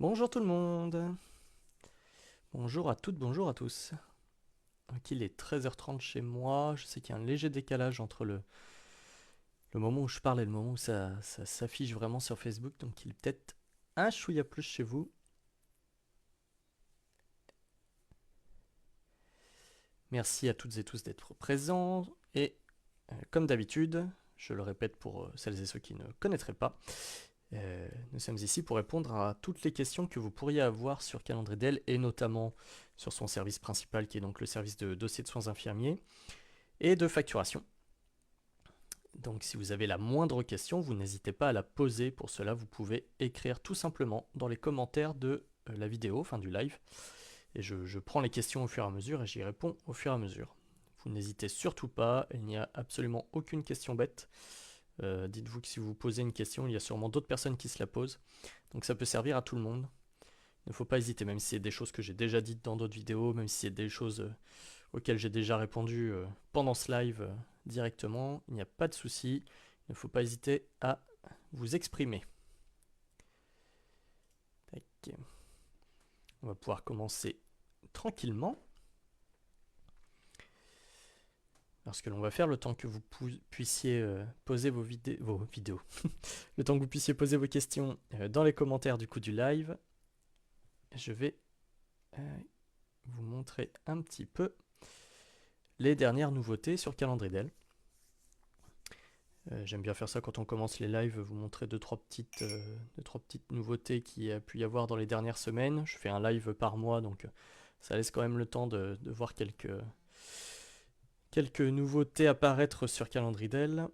Bonjour tout le monde, bonjour à toutes, bonjour à tous. Donc il est 13h30 chez moi, je sais qu'il y a un léger décalage entre le moment où je parle et le moment où ça s'affiche vraiment sur Facebook, donc il est peut-être un chouïa plus chez vous. Merci à toutes et tous d'être présents, et comme d'habitude, je le répète pour celles et ceux qui ne connaîtraient pas, nous sommes ici pour répondre à toutes les questions que vous pourriez avoir sur Calendridel, et notamment sur son service principal qui est donc le service de dossier de soins infirmiers et de facturation. Donc si vous avez la moindre question, vous n'hésitez pas à la poser. Pour cela, vous pouvez écrire tout simplement dans les commentaires de la vidéo, enfin du live. Et je prends les questions au fur et à mesure et j'y réponds au fur et à mesure. Vous n'hésitez surtout pas, il n'y a absolument aucune question bête. Dites-vous que si vous posez une question, il y a sûrement d'autres personnes qui se la posent. Donc ça peut servir à tout le monde. Il ne faut pas hésiter, même si c'est des choses que j'ai déjà dites dans d'autres vidéos, même si c'est des choses auxquelles j'ai déjà répondu pendant ce live directement, il n'y a pas de souci. Il ne faut pas hésiter à vous exprimer. Tac. On va pouvoir commencer tranquillement. Alors ce que l'on va faire, le temps que vous puissiez poser vos vidéos, le temps que vous puissiez poser vos questions dans les commentaires du coup du live, je vais vous montrer un petit peu les dernières nouveautés sur Calendridel. J'aime bien faire ça quand on commence les lives, vous montrer deux trois petites nouveautés qu'il y a pu y avoir dans les dernières semaines. Je fais un live par mois, donc ça laisse quand même le temps de voir quelques nouveautés apparaître sur Calendridel.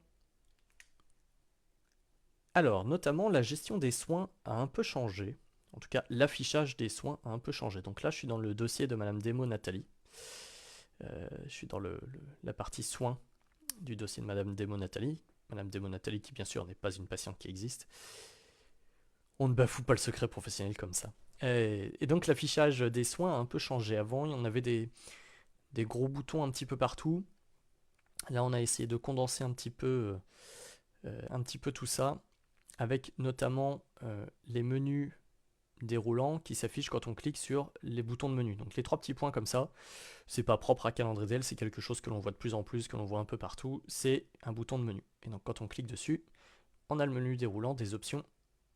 Alors, notamment, la gestion des soins a un peu changé. En tout cas, l'affichage des soins a un peu changé. Donc là, je suis dans le dossier de Madame Demo Nathalie. Je suis dans la partie soins du dossier de Madame Demo Nathalie. Madame Demo Nathalie, qui bien sûr n'est pas une patiente qui existe. On ne bafoue pas le secret professionnel comme ça. Et donc l'affichage des soins a un peu changé. Avant, on avait des gros boutons un petit peu partout. Là, on a essayé de condenser un petit peu tout ça, avec notamment les menus déroulants qui s'affichent quand on clique sur les boutons de menu. Donc les trois petits points comme ça, c'est pas propre à Calendridel, c'est quelque chose que l'on voit de plus en plus, que l'on voit un peu partout, c'est un bouton de menu. Et donc quand on clique dessus, on a le menu déroulant des options.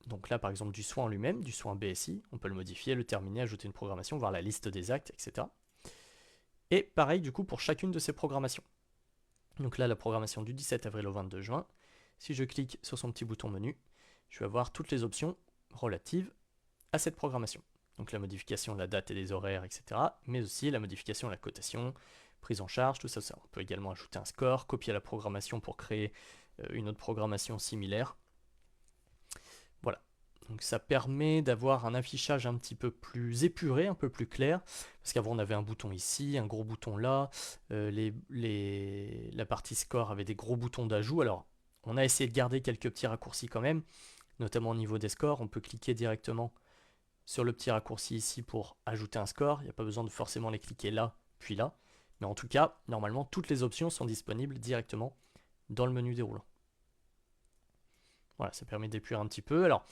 Donc là, par exemple, du soin en lui-même, du soin BSI, on peut le modifier, le terminer, ajouter une programmation, voir la liste des actes, etc. Et pareil, du coup, pour chacune de ces programmations. Donc là, la programmation du 17 avril au 22 juin, si je clique sur son petit bouton menu, je vais avoir toutes les options relatives à cette programmation. Donc la modification de la date et des horaires, etc. Mais aussi la modification de la cotation, prise en charge, tout ça. On peut également ajouter un score, copier la programmation pour créer une autre programmation similaire. Voilà. Donc ça permet d'avoir un affichage un petit peu plus épuré, un peu plus clair, parce qu'avant on avait un bouton ici, un gros bouton là, la partie score avait des gros boutons d'ajout. Alors on a essayé de garder quelques petits raccourcis quand même, notamment au niveau des scores. On peut cliquer directement sur le petit raccourci ici pour ajouter un score. Il n'y a pas besoin de forcément les cliquer là, puis là. Mais en tout cas, normalement, toutes les options sont disponibles directement dans le menu déroulant. Voilà, ça permet d'épurer un petit peu. Alors,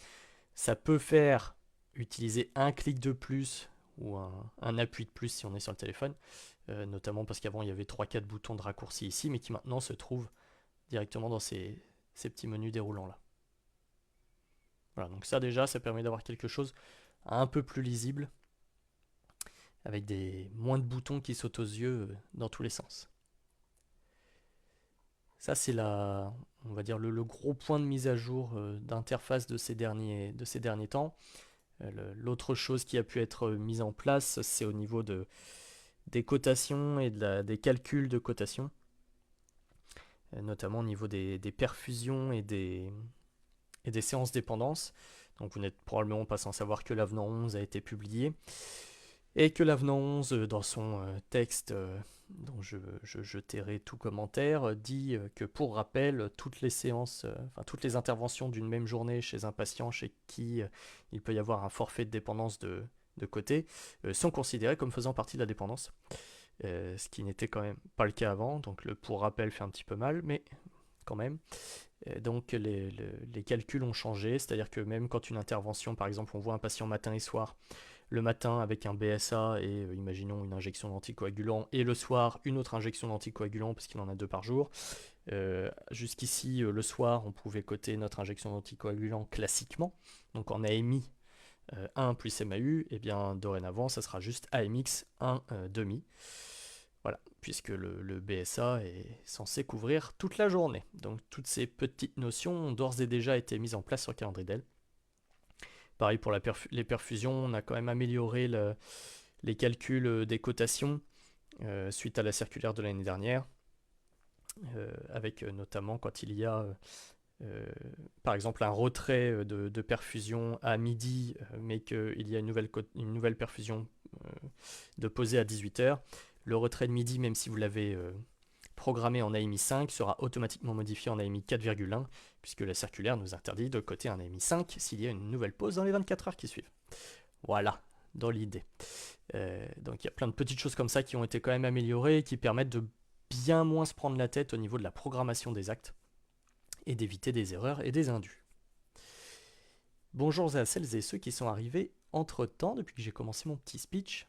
ça peut faire utiliser un clic de plus ou un appui de plus si on est sur le téléphone, notamment parce qu'avant il y avait 3-4 boutons de raccourci ici, mais qui maintenant se trouvent directement dans ces petits menus déroulants là. Voilà, donc ça déjà, ça permet d'avoir quelque chose un peu plus lisible, avec moins de boutons qui sautent aux yeux dans tous les sens. Ça c'est on va dire le gros point de mise à jour d'interface de ces derniers temps. L'autre chose qui a pu être mise en place, c'est au niveau des cotations et des calculs de cotations, notamment au niveau des perfusions et des séances dépendance. Donc vous n'êtes probablement pas sans savoir que l'avenant 11 a été publié, et que l'avenant 11, dans son texte, dont je tairai tout commentaire, dit que pour rappel, toutes les séances, enfin toutes les interventions d'une même journée chez un patient chez qui il peut y avoir un forfait de dépendance de côté, sont considérées comme faisant partie de la dépendance. Ce qui n'était quand même pas le cas avant, donc le pour rappel fait un petit peu mal, mais quand même. Et donc les calculs ont changé, c'est-à-dire que même quand une intervention, par exemple, on voit un patient matin et soir, le matin avec un BSA et imaginons une injection d'anticoagulant, et le soir une autre injection d'anticoagulant parce qu'il en a 2 par jour. Jusqu'ici, le soir, on pouvait coter notre injection d'anticoagulant classiquement, donc en AMI 1 plus MAU, et bien dorénavant, ça sera juste AMX 1 demi. Voilà, puisque le BSA est censé couvrir toute la journée. Donc toutes ces petites notions ont d'ores et déjà été mises en place sur Calendridel. Pareil pour les perfusions, on a quand même amélioré les calculs des cotations suite à la circulaire de l'année dernière, avec notamment quand il y a par exemple un retrait de perfusion à midi, mais qu'il y a une nouvelle perfusion de posée à 18h. Le retrait de midi, même si vous l'avez programmé en AMI 5, sera automatiquement modifié en AMI 4,1, puisque la circulaire nous interdit de coter un AMI 5 s'il y a une nouvelle pause dans les 24 heures qui suivent. Voilà, dans l'idée. Donc il y a plein de petites choses comme ça qui ont été quand même améliorées et qui permettent de bien moins se prendre la tête au niveau de la programmation des actes et d'éviter des erreurs et des indus. Bonjour à celles et ceux qui sont arrivés entre temps depuis que j'ai commencé mon petit speech.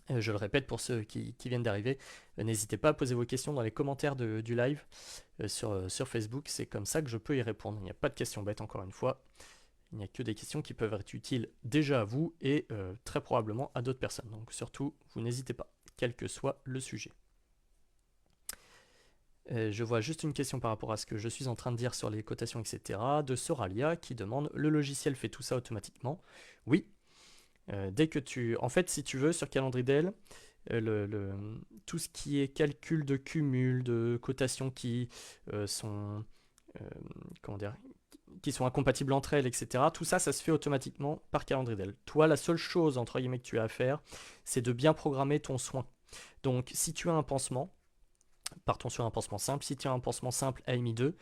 Je le répète pour ceux qui viennent d'arriver, n'hésitez pas à poser vos questions dans les commentaires du live sur Facebook, c'est comme ça que je peux y répondre. Il n'y a pas de questions bêtes encore une fois, il n'y a que des questions qui peuvent être utiles déjà à vous et très probablement à d'autres personnes. Donc surtout, vous n'hésitez pas, quel que soit le sujet. Je vois juste une question par rapport à ce que je suis en train de dire sur les cotations, etc. de Soralia qui demande le logiciel fait tout ça automatiquement. Oui, dès que tu. En fait, si tu veux, sur Calendridel, tout ce qui est calcul de cumul, de cotations qui sont. Comment dire, qui sont incompatibles entre elles, etc. Tout ça, ça se fait automatiquement par Calendridel. Toi, la seule chose, entre guillemets, que tu as à faire, c'est de bien programmer ton soin. Donc, si tu as un pansement, partons sur un pansement simple. Si tu as un pansement simple AMI 2,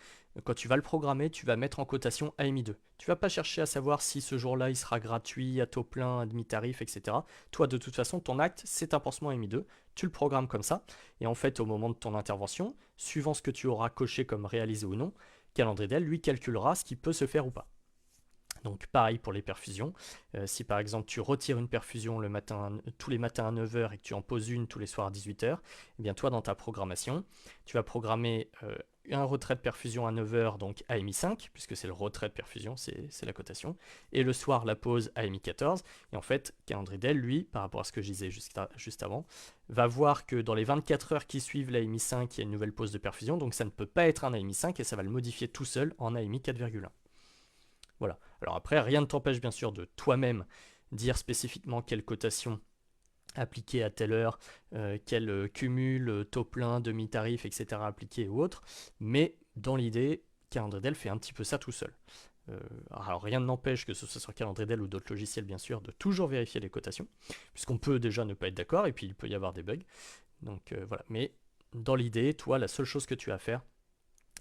quand tu vas le programmer, tu vas mettre en cotation AMI 2. Tu vas pas chercher à savoir si ce jour-là il sera gratuit, à taux plein, à demi-tarif, etc. Toi, de toute façon, ton acte, c'est un pansement AMI 2. Tu le programmes comme ça. Et en fait, au moment de ton intervention, suivant ce que tu auras coché comme réalisé ou non, Calendridel lui calculera ce qui peut se faire ou pas. Donc pareil pour les perfusions. Si par exemple tu retires une perfusion tous les matins à 9h et que tu en poses une tous les soirs à 18h, eh bien toi dans ta programmation, tu vas programmer un retrait de perfusion à 9h, donc AMI 5, puisque c'est le retrait de perfusion, c'est la cotation, et le soir la pause AMI 14. Et en fait, Calendridel, lui, par rapport à ce que je disais juste avant, va voir que dans les 24 heures qui suivent l'AMI 5, il y a une nouvelle pause de perfusion, donc ça ne peut pas être un AMI 5 et ça va le modifier tout seul en AMI 4,1. Voilà. Alors après, rien ne t'empêche bien sûr de toi-même dire spécifiquement quelle cotation appliquer à telle heure, quel cumul, taux plein, demi-tarif, etc. appliqué ou autre. Mais dans l'idée, Calendridel fait un petit peu ça tout seul. Alors rien ne n'empêche que ce soit sur Calendridel ou d'autres logiciels bien sûr de toujours vérifier les cotations, puisqu'on peut déjà ne pas être d'accord et puis il peut y avoir des bugs. Donc voilà. Mais dans l'idée, toi, la seule chose que tu as à faire,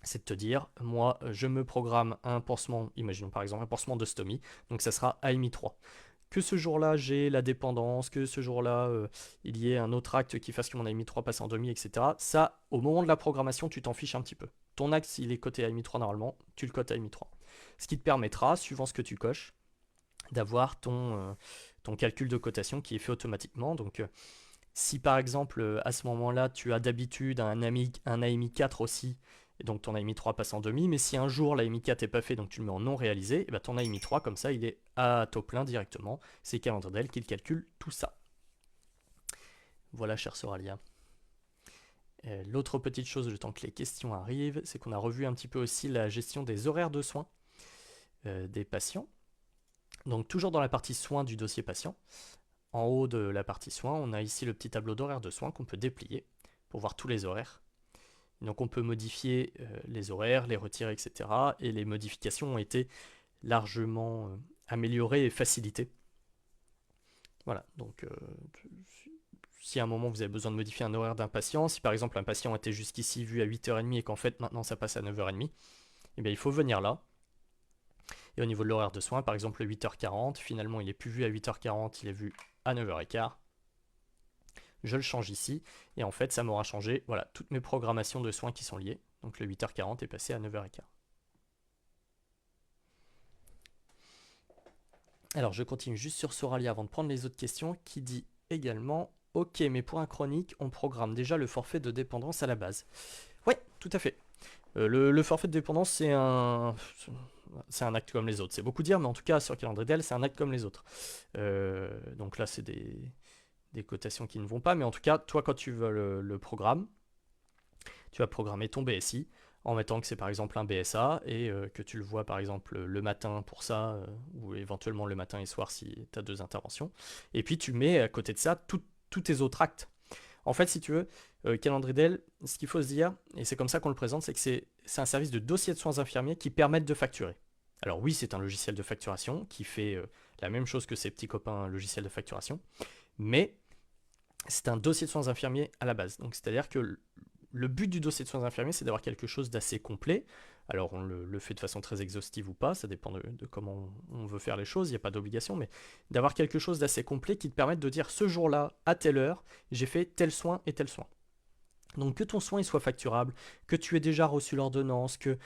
c'est de te dire, moi, je me programme un pansement, imaginons par exemple un pansement de stomie, donc ça sera AMI 3. Que ce jour-là, j'ai la dépendance, que ce jour-là, il y ait un autre acte qui fasse que mon AMI 3 passe en demi, etc. Ça, au moment de la programmation, tu t'en fiches un petit peu. Ton axe, il est coté AMI 3 normalement, tu le cotes AMI 3. Ce qui te permettra, suivant ce que tu coches, d'avoir ton calcul de cotation qui est fait automatiquement. Donc, si par exemple, à ce moment-là, tu as d'habitude un AMI 4 aussi, et donc ton AMI 3 passe en demi, mais si un jour l'AMI 4 n'est pas fait, donc tu le mets en non réalisé, et ben ton AMI 3, comme ça, il est à taux plein directement. C'est Calendridel qui calcule tout ça. Voilà, cher Soralia. L'autre petite chose, le temps que les questions arrivent, c'est qu'on a revu un petit peu aussi la gestion des horaires de soins des patients. Donc toujours dans la partie soins du dossier patient, en haut de la partie soins, on a ici le petit tableau d'horaires de soins qu'on peut déplier pour voir tous les horaires. Donc on peut modifier les horaires, les retirer, etc. Et les modifications ont été largement améliorées et facilitées. Voilà, donc si à un moment vous avez besoin de modifier un horaire d'un patient, si par exemple un patient était jusqu'ici vu à 8h30 et qu'en fait maintenant ça passe à 9h30, eh bien il faut venir là. Et au niveau de l'horaire de soins, par exemple 8h40, finalement il n'est plus vu à 8h40, il est vu à 9h15. Je le change ici, et en fait ça m'aura changé voilà, toutes mes programmations de soins qui sont liées. Donc le 8h40 est passé à 9h15. Alors je continue juste sur Soralia avant de prendre les autres questions, qui dit également ok, mais pour un chronique, on programme déjà le forfait de dépendance à la base. Ouais, tout à fait. Le forfait de dépendance, c'est un acte comme les autres. C'est beaucoup dire, mais en tout cas, sur Calendridel, c'est un acte comme les autres. Donc là, c'est des cotations qui ne vont pas, mais en tout cas, toi, quand tu veux le programme, tu vas programmer ton BSI en mettant que c'est par exemple un BSA et que tu le vois par exemple le matin pour ça, ou éventuellement le matin et soir si tu as deux interventions. Et puis tu mets à côté de ça tous tes autres actes. En fait, si tu veux, Calendridel, ce qu'il faut se dire, et c'est comme ça qu'on le présente, c'est que c'est un service de dossier de soins infirmiers qui permettent de facturer. Alors oui, c'est un logiciel de facturation qui fait la même chose que ses petits copains logiciels de facturation, mais c'est un dossier de soins infirmiers à la base. Donc c'est-à-dire que le but du dossier de soins infirmiers, c'est d'avoir quelque chose d'assez complet. Alors on le fait de façon très exhaustive ou pas, ça dépend de comment on veut faire les choses, il n'y a pas d'obligation, mais d'avoir quelque chose d'assez complet qui te permette de dire ce jour-là, à telle heure, j'ai fait tel soin et tel soin. Donc que ton soin il soit facturable, que tu aies déjà reçu l'ordonnance, que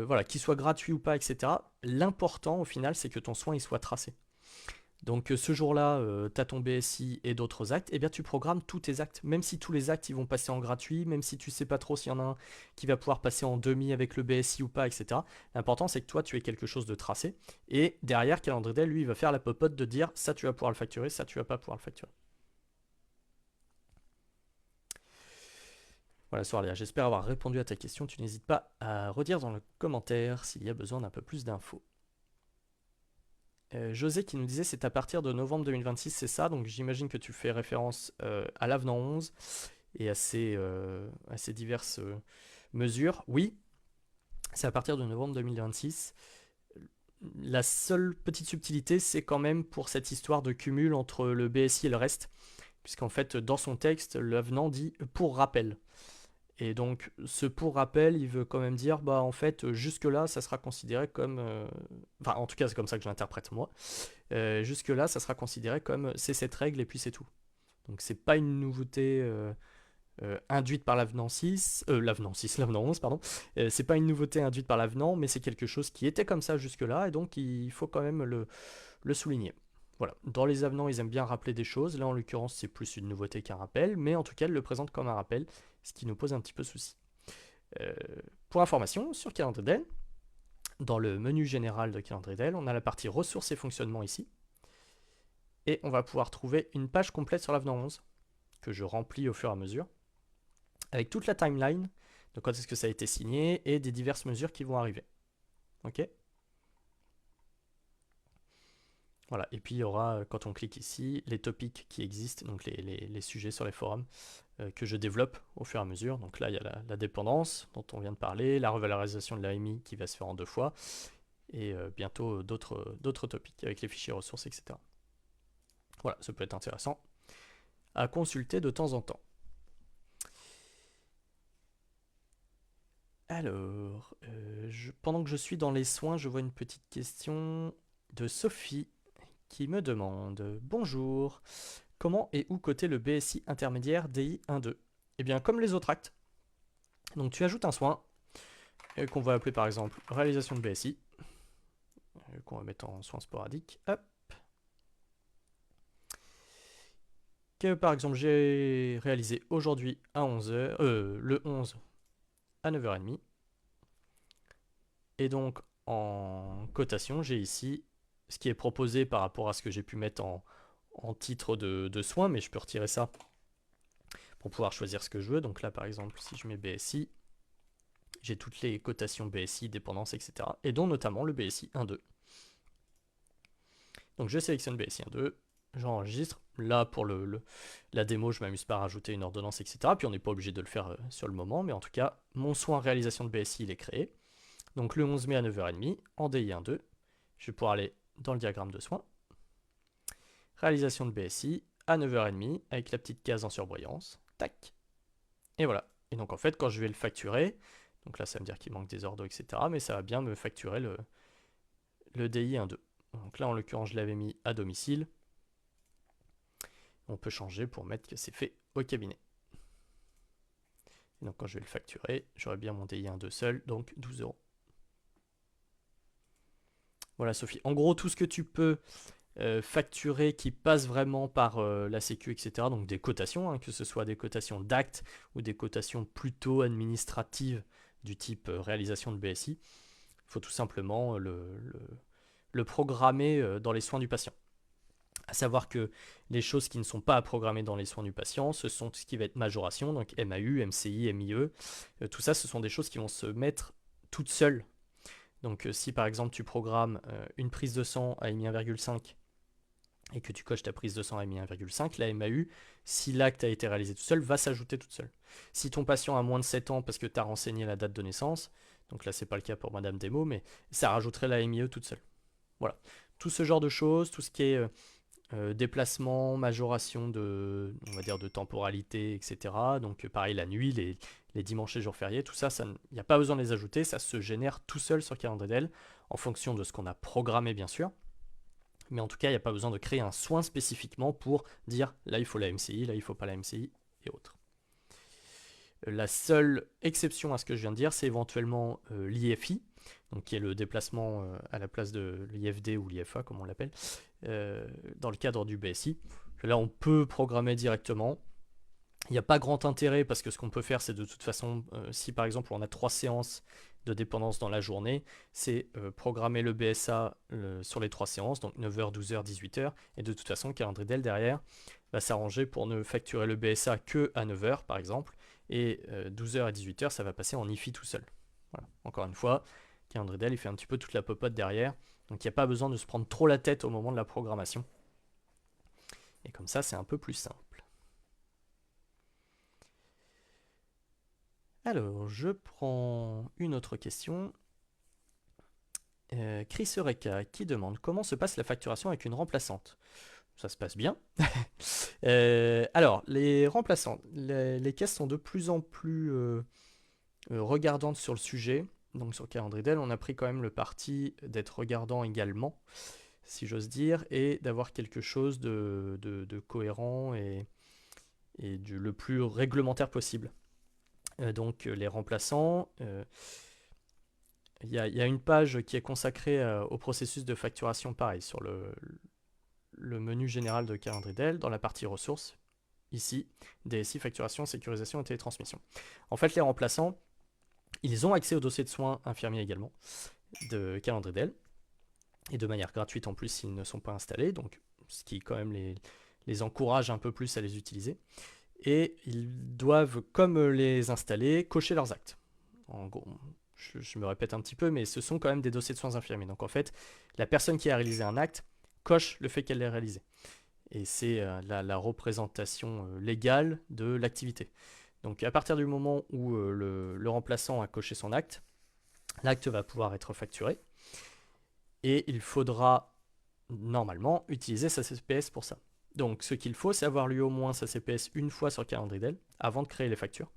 voilà, qu'il soit gratuit ou pas, etc. L'important au final, c'est que ton soin il soit tracé. Donc ce jour-là, tu as ton BSI et d'autres actes, et bien tu programmes tous tes actes, même si tous les actes ils vont passer en gratuit, même si tu sais pas trop s'il y en a un qui va pouvoir passer en demi avec le BSI ou pas, etc. L'important c'est que toi tu aies quelque chose de tracé, et derrière Calendridel, lui, il va faire la popote de dire ça tu vas pouvoir le facturer, ça tu vas pas pouvoir le facturer. Voilà Soralia, j'espère avoir répondu à ta question, tu n'hésites pas à redire dans le commentaire s'il y a besoin d'un peu plus d'infos. José qui nous disait c'est à partir de novembre 2026, c'est ça, donc j'imagine que tu fais référence à l'avenant 11 et à ces diverses mesures. Oui, c'est à partir de novembre 2026. La seule petite subtilité, c'est quand même pour cette histoire de cumul entre le BSI et le reste, puisqu'en fait, dans son texte, l'avenant dit pour rappel. Et donc, ce pour rappel, il veut quand même dire, bah en fait, jusque-là, ça sera considéré comme. Enfin, en tout cas, c'est comme ça que je l'interprète moi. Jusque-là, ça sera considéré comme c'est cette règle et puis c'est tout. Donc, c'est pas une nouveauté induite par l'avenant 11, pardon. C'est pas une nouveauté induite par l'avenant, mais c'est quelque chose qui était comme ça jusque-là, et donc il faut quand même le souligner. Voilà. Dans les avenants, ils aiment bien rappeler des choses. Là, en l'occurrence, c'est plus une nouveauté qu'un rappel, mais en tout cas, ils le présentent comme un rappel, ce qui nous pose un petit peu souci. Euh, pour information, sur Calendridel, dans le menu général de Calendridel, on a la partie ressources et fonctionnement ici, et on va pouvoir trouver une page complète sur l'avenant 11, que je remplis au fur et à mesure, avec toute la timeline, de quand est-ce que ça a été signé, et des diverses mesures qui vont arriver. Ok. Voilà, et puis il y aura, quand on clique ici, les topics qui existent, donc les sujets sur les forums, que je développe au fur et à mesure. Donc là, il y a la dépendance dont on vient de parler, la revalorisation de l'AMI qui va se faire en 2 fois, et bientôt d'autres topics avec les fichiers ressources, etc. Voilà, ça peut être intéressant à consulter de temps en temps. Alors, pendant que je suis dans les soins, je vois une petite question de Sophie qui me demande bonjour, comment et où coter le BSI intermédiaire DI 1.2 ? Eh bien, comme les autres actes, donc tu ajoutes un soin qu'on va appeler par exemple réalisation de BSI, qu'on va mettre en soin sporadique. Hop. Que par exemple j'ai réalisé aujourd'hui à 11h, le 11 à 9h30. Et donc en cotation, j'ai ici ce qui est proposé par rapport à ce que j'ai pu mettre en titre de soins, mais je peux retirer ça pour pouvoir choisir ce que je veux. Donc là par exemple, si je mets BSI, j'ai toutes les cotations BSI, dépendance, etc. Et dont notamment le BSI 1.2. Donc je sélectionne BSI 1.2, j'enregistre. Là pour la démo, je m'amuse pas à rajouter une ordonnance, etc. Puis on n'est pas obligé de le faire sur le moment, mais en tout cas, mon soin réalisation de BSI, il est créé. Donc le 11 mai à 9h30, en DI 1.2, je vais pouvoir aller dans le diagramme de soins. Réalisation de BSI à 9h30 avec la petite case en surbrillance. Tac. Et voilà. Et donc en fait, quand je vais le facturer, donc là ça va me dire qu'il manque des ordres, etc. Mais ça va bien me facturer le DI 1.2. Donc là en l'occurrence, je l'avais mis à domicile. On peut changer pour mettre que c'est fait au cabinet. Et donc quand je vais le facturer, j'aurai bien mon DI 1.2 seul, donc 12 €. Voilà Sophie. En gros, tout ce que tu peux facturer qui passe vraiment par la Sécu, etc. Donc des cotations, hein, que ce soit des cotations d'actes ou des cotations plutôt administratives du type réalisation de BSI. Il faut tout simplement le programmer dans les soins du patient. À savoir que les choses qui ne sont pas à programmer dans les soins du patient, ce sont tout ce qui va être majoration, donc MAU, MCI, MIE. Tout ça, ce sont des choses qui vont se mettre toutes seules. Donc si par exemple tu programmes une prise de sang à MI 1,5 et que tu coches ta prise de sang à MI 1,5, la MAU, si l'acte a été réalisé tout seul, va s'ajouter toute seule. Si ton patient a moins de 7 ans parce que tu as renseigné la date de naissance, donc là c'est pas le cas pour Madame Demo, mais ça rajouterait la MIE toute seule. Voilà. Tout ce genre de choses, tout ce qui est déplacement, majoration de, on va dire, de temporalité, etc. Donc pareil, la nuit, les dimanches et jours fériés, tout ça, il n'y a pas besoin de les ajouter, ça se génère tout seul sur Calendly en fonction de ce qu'on a programmé bien sûr. Mais en tout cas, il n'y a pas besoin de créer un soin spécifiquement pour dire là il faut la MCI, là il faut pas la MCI et autres. La seule exception à ce que je viens de dire, c'est éventuellement l'IFI, donc qui est le déplacement à la place de l'IFD ou l'IFA comme on l'appelle, dans le cadre du BSI. Là on peut programmer directement. Il n'y a pas grand intérêt parce que ce qu'on peut faire c'est de toute façon, si par exemple on a 3 séances de dépendance dans la journée, c'est programmer le BSA sur les 3 séances, donc 9h, 12h, 18h, et de toute façon Calendly Dell va s'arranger pour ne facturer le BSA que à 9h par exemple, et 12h à 18h ça va passer en IFI tout seul. Voilà. Encore une fois, Calendly Dell il fait un petit peu toute la popote derrière, donc il n'y a pas besoin de se prendre trop la tête au moment de la programmation. Et comme ça c'est un peu plus simple. Alors, je prends une autre question. Chris Eureka qui demande comment se passe la facturation avec une remplaçante. Ça se passe bien. Alors, les remplaçantes, les caisses sont de plus en plus regardantes sur le sujet. Donc sur Calendly Dell, on a pris quand même le parti d'être regardant également, si j'ose dire, et d'avoir quelque chose de cohérent et le plus réglementaire possible. Donc les remplaçants, il y a une page qui est consacrée au processus de facturation, pareil, sur le menu général de Calendly Dell, dans la partie ressources, ici, DSI, facturation, sécurisation et télétransmission. En fait, les remplaçants, ils ont accès au dossier de soins infirmiers également, de Calendly Dell, et de manière gratuite en plus s'ils ne sont pas installés, donc ce qui quand même les encourage un peu plus à les utiliser. Et ils doivent, comme les installer, cocher leurs actes. En gros, je me répète un petit peu, mais ce sont quand même des dossiers de soins infirmiers. Donc en fait, la personne qui a réalisé un acte coche le fait qu'elle l'ait réalisé. Et c'est la représentation légale de l'activité. Donc à partir du moment où le remplaçant a coché son acte, l'acte va pouvoir être facturé. Et il faudra normalement utiliser sa CPS pour ça. Donc ce qu'il faut, c'est avoir lu au moins sa CPS une fois sur Calendly Dell avant de créer les factures,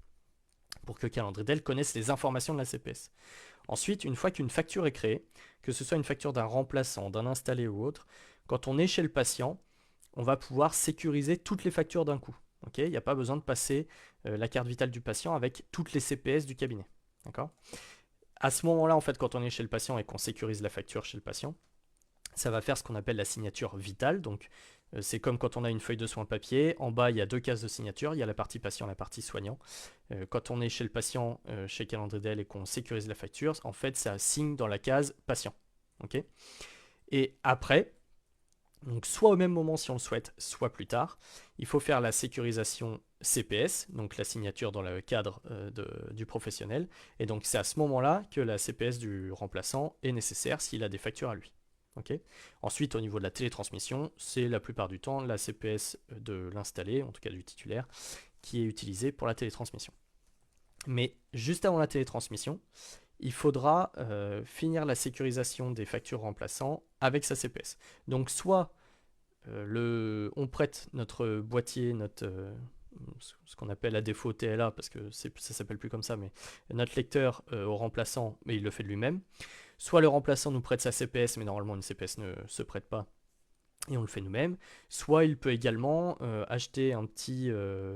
pour que Calendly Dell connaisse les informations de la CPS. Ensuite, une fois qu'une facture est créée, que ce soit une facture d'un remplaçant, d'un installé ou autre, quand on est chez le patient, on va pouvoir sécuriser toutes les factures d'un coup. Il n'y a pas besoin de passer la carte vitale du patient avec toutes les CPS du cabinet. À ce moment-là, en fait, quand on est chez le patient et qu'on sécurise la facture chez le patient, ça va faire ce qu'on appelle la signature vitale. Donc, c'est comme quand on a une feuille de soins papier. En bas, il y a deux cases de signature. Il y a la partie patient, la partie soignant. Quand on est chez le patient, chez Calendly Dell, et qu'on sécurise la facture, en fait, ça signe dans la case patient. Et après, donc soit au même moment si on le souhaite, soit plus tard, il faut faire la sécurisation CPS, donc la signature dans le cadre du professionnel. Et donc, c'est à ce moment-là que la CPS du remplaçant est nécessaire s'il a des factures à lui. Ensuite, au niveau de la télétransmission, c'est la plupart du temps la CPS de l'installé, en tout cas du titulaire, qui est utilisée pour la télétransmission. Mais juste avant la télétransmission, il faudra finir la sécurisation des factures remplaçants avec sa CPS. Donc soit on prête notre boîtier, ce qu'on appelle à défaut TLA, parce que ça s'appelle plus comme ça, mais notre lecteur au remplaçant, mais il le fait de lui-même. Soit le remplaçant nous prête sa CPS, mais normalement une CPS ne se prête pas, et on le fait nous-mêmes. Soit il peut également acheter un petit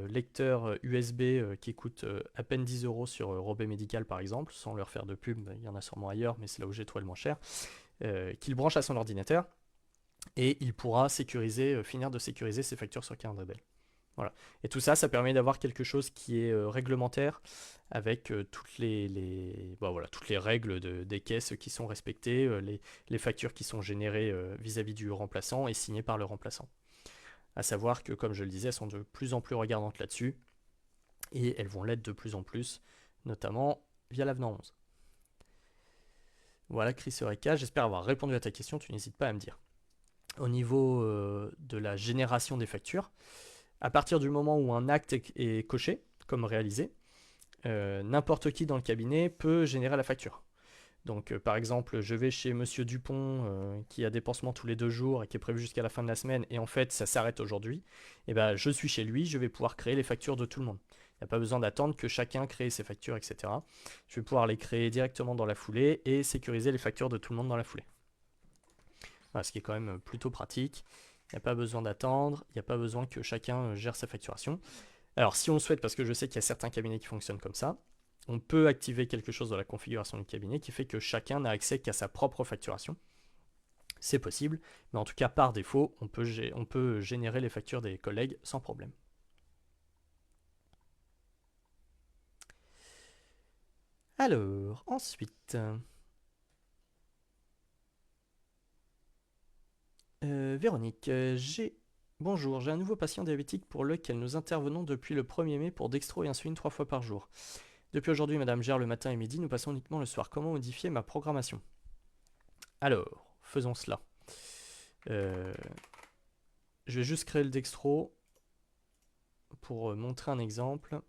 lecteur USB qui coûte à peine 10 € sur Robé Médical par exemple, sans leur faire de pub, il y en a sûrement ailleurs, mais c'est là où j'ai trouvé le moins cher. qu'il branche à son ordinateur, et il pourra finir de sécuriser ses factures sur Calendly. Voilà. Et tout ça, ça permet d'avoir quelque chose qui est réglementaire, avec toutes les règles des caisses qui sont respectées, les factures qui sont générées vis-à-vis du remplaçant et signées par le remplaçant. À savoir que, comme je le disais, elles sont de plus en plus regardantes là-dessus, et elles vont l'être de plus en plus, notamment via l'avenant 11. Voilà, Chris Eureka, j'espère avoir répondu à ta question, tu n'hésites pas à me dire. Au niveau de la génération des factures, à partir du moment où un acte est coché, comme réalisé, n'importe qui dans le cabinet peut générer la facture. Donc par exemple, je vais chez Monsieur Dupont qui a des pansements tous les 2 jours et qui est prévu jusqu'à la fin de la semaine, et en fait ça s'arrête aujourd'hui, et ben je suis chez lui, je vais pouvoir créer les factures de tout le monde. Il n'y a pas besoin d'attendre que chacun crée ses factures, etc. Je vais pouvoir les créer directement dans la foulée et sécuriser les factures de tout le monde dans la foulée. Voilà, ce qui est quand même plutôt pratique. Il n'y a pas besoin d'attendre, il n'y a pas besoin que chacun gère sa facturation. Alors si on le souhaite, parce que je sais qu'il y a certains cabinets qui fonctionnent comme ça, on peut activer quelque chose dans la configuration du cabinet qui fait que chacun n'a accès qu'à sa propre facturation. C'est possible, mais en tout cas par défaut, on peut générer les factures des collègues sans problème. Alors, ensuite... Véronique, bonjour, j'ai un nouveau patient diabétique pour lequel nous intervenons depuis le 1er mai pour dextro et insuline 3 fois par jour. Depuis aujourd'hui, madame gère le matin et midi, nous passons uniquement le soir. Comment modifier ma programmation? Alors, faisons cela. Je vais juste créer le dextro pour montrer un exemple.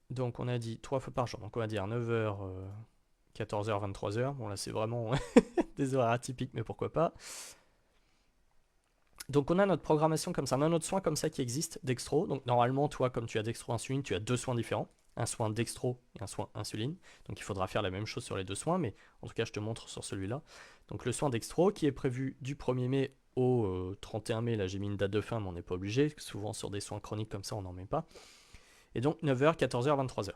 Donc on a dit 3 fois par jour, donc on va dire 9h, 14h, 23h. Bon là c'est vraiment des horaires atypiques, mais pourquoi pas. Donc on a notre programmation comme ça, on a notre soin comme ça qui existe, dextro. Donc normalement, toi, comme tu as dextro-insuline, tu as 2 soins différents. Un soin dextro et un soin insuline. Donc il faudra faire la même chose sur les 2 soins, mais en tout cas je te montre sur celui-là. Donc le soin dextro qui est prévu du 1er mai au 31 mai, là j'ai mis une date de fin, mais on n'est pas obligé. Souvent sur des soins chroniques comme ça, on n'en met pas. Et donc 9h, 14h, 23h.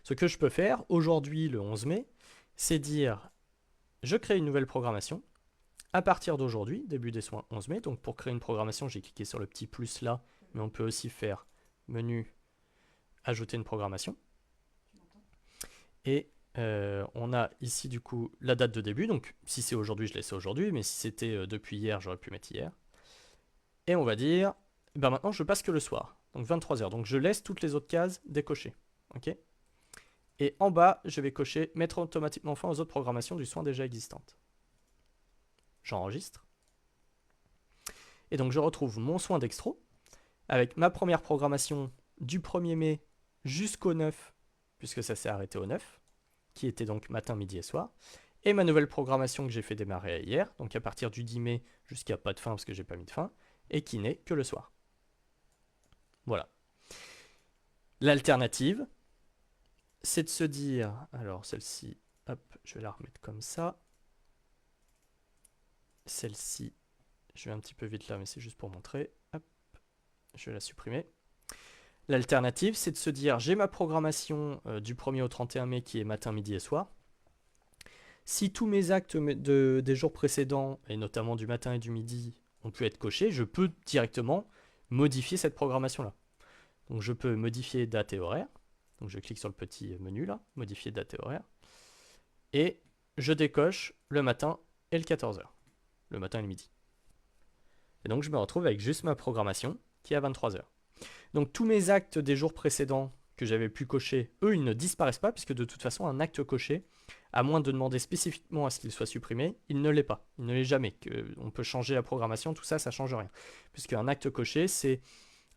Ce que je peux faire aujourd'hui, le 11 mai, c'est dire, je crée une nouvelle programmation. À partir d'aujourd'hui, début des soins 11 mai, donc pour créer une programmation, j'ai cliqué sur le petit plus là, mais on peut aussi faire menu, ajouter une programmation. Et on a ici du coup la date de début, donc si c'est aujourd'hui, je laisse aujourd'hui, mais si c'était depuis hier, j'aurais pu mettre hier. Et on va dire, ben maintenant je passe que le soir, donc 23h, donc je laisse toutes les autres cases décochées. Ok. Et en bas, je vais cocher mettre automatiquement fin aux autres programmations du soin déjà existantes. J'enregistre. Et donc je retrouve mon soin dextro avec ma première programmation du 1er mai jusqu'au 9, puisque ça s'est arrêté au 9, qui était donc matin, midi et soir, et ma nouvelle programmation que j'ai fait démarrer hier, donc à partir du 10 mai jusqu'à pas de fin parce que j'ai pas mis de fin, et qui n'est que le soir. Voilà. L'alternative, c'est de se dire, alors celle-ci, hop, je vais la remettre comme ça. Celle-ci, je vais un petit peu vite là, mais c'est juste pour montrer. Hop, je vais la supprimer. L'alternative, c'est de se dire, j'ai ma programmation du 1er au 31 mai qui est matin, midi et soir. Si tous mes actes des jours précédents, et notamment du matin et du midi, ont pu être cochés, je peux directement modifier cette programmation-là. Donc je peux modifier date et horaire. Donc je clique sur le petit menu là, modifier date et horaire. Et je décoche le matin et le 14h. Le matin et le midi. Et donc je me retrouve avec juste ma programmation qui est à 23h. Donc tous mes actes des jours précédents que j'avais pu cocher, eux, ils ne disparaissent pas, puisque de toute façon, un acte coché, à moins de demander spécifiquement à ce qu'il soit supprimé, il ne l'est pas. Il ne l'est jamais. On peut changer la programmation, tout ça, ça ne change rien. Puisqu'un acte coché, c'est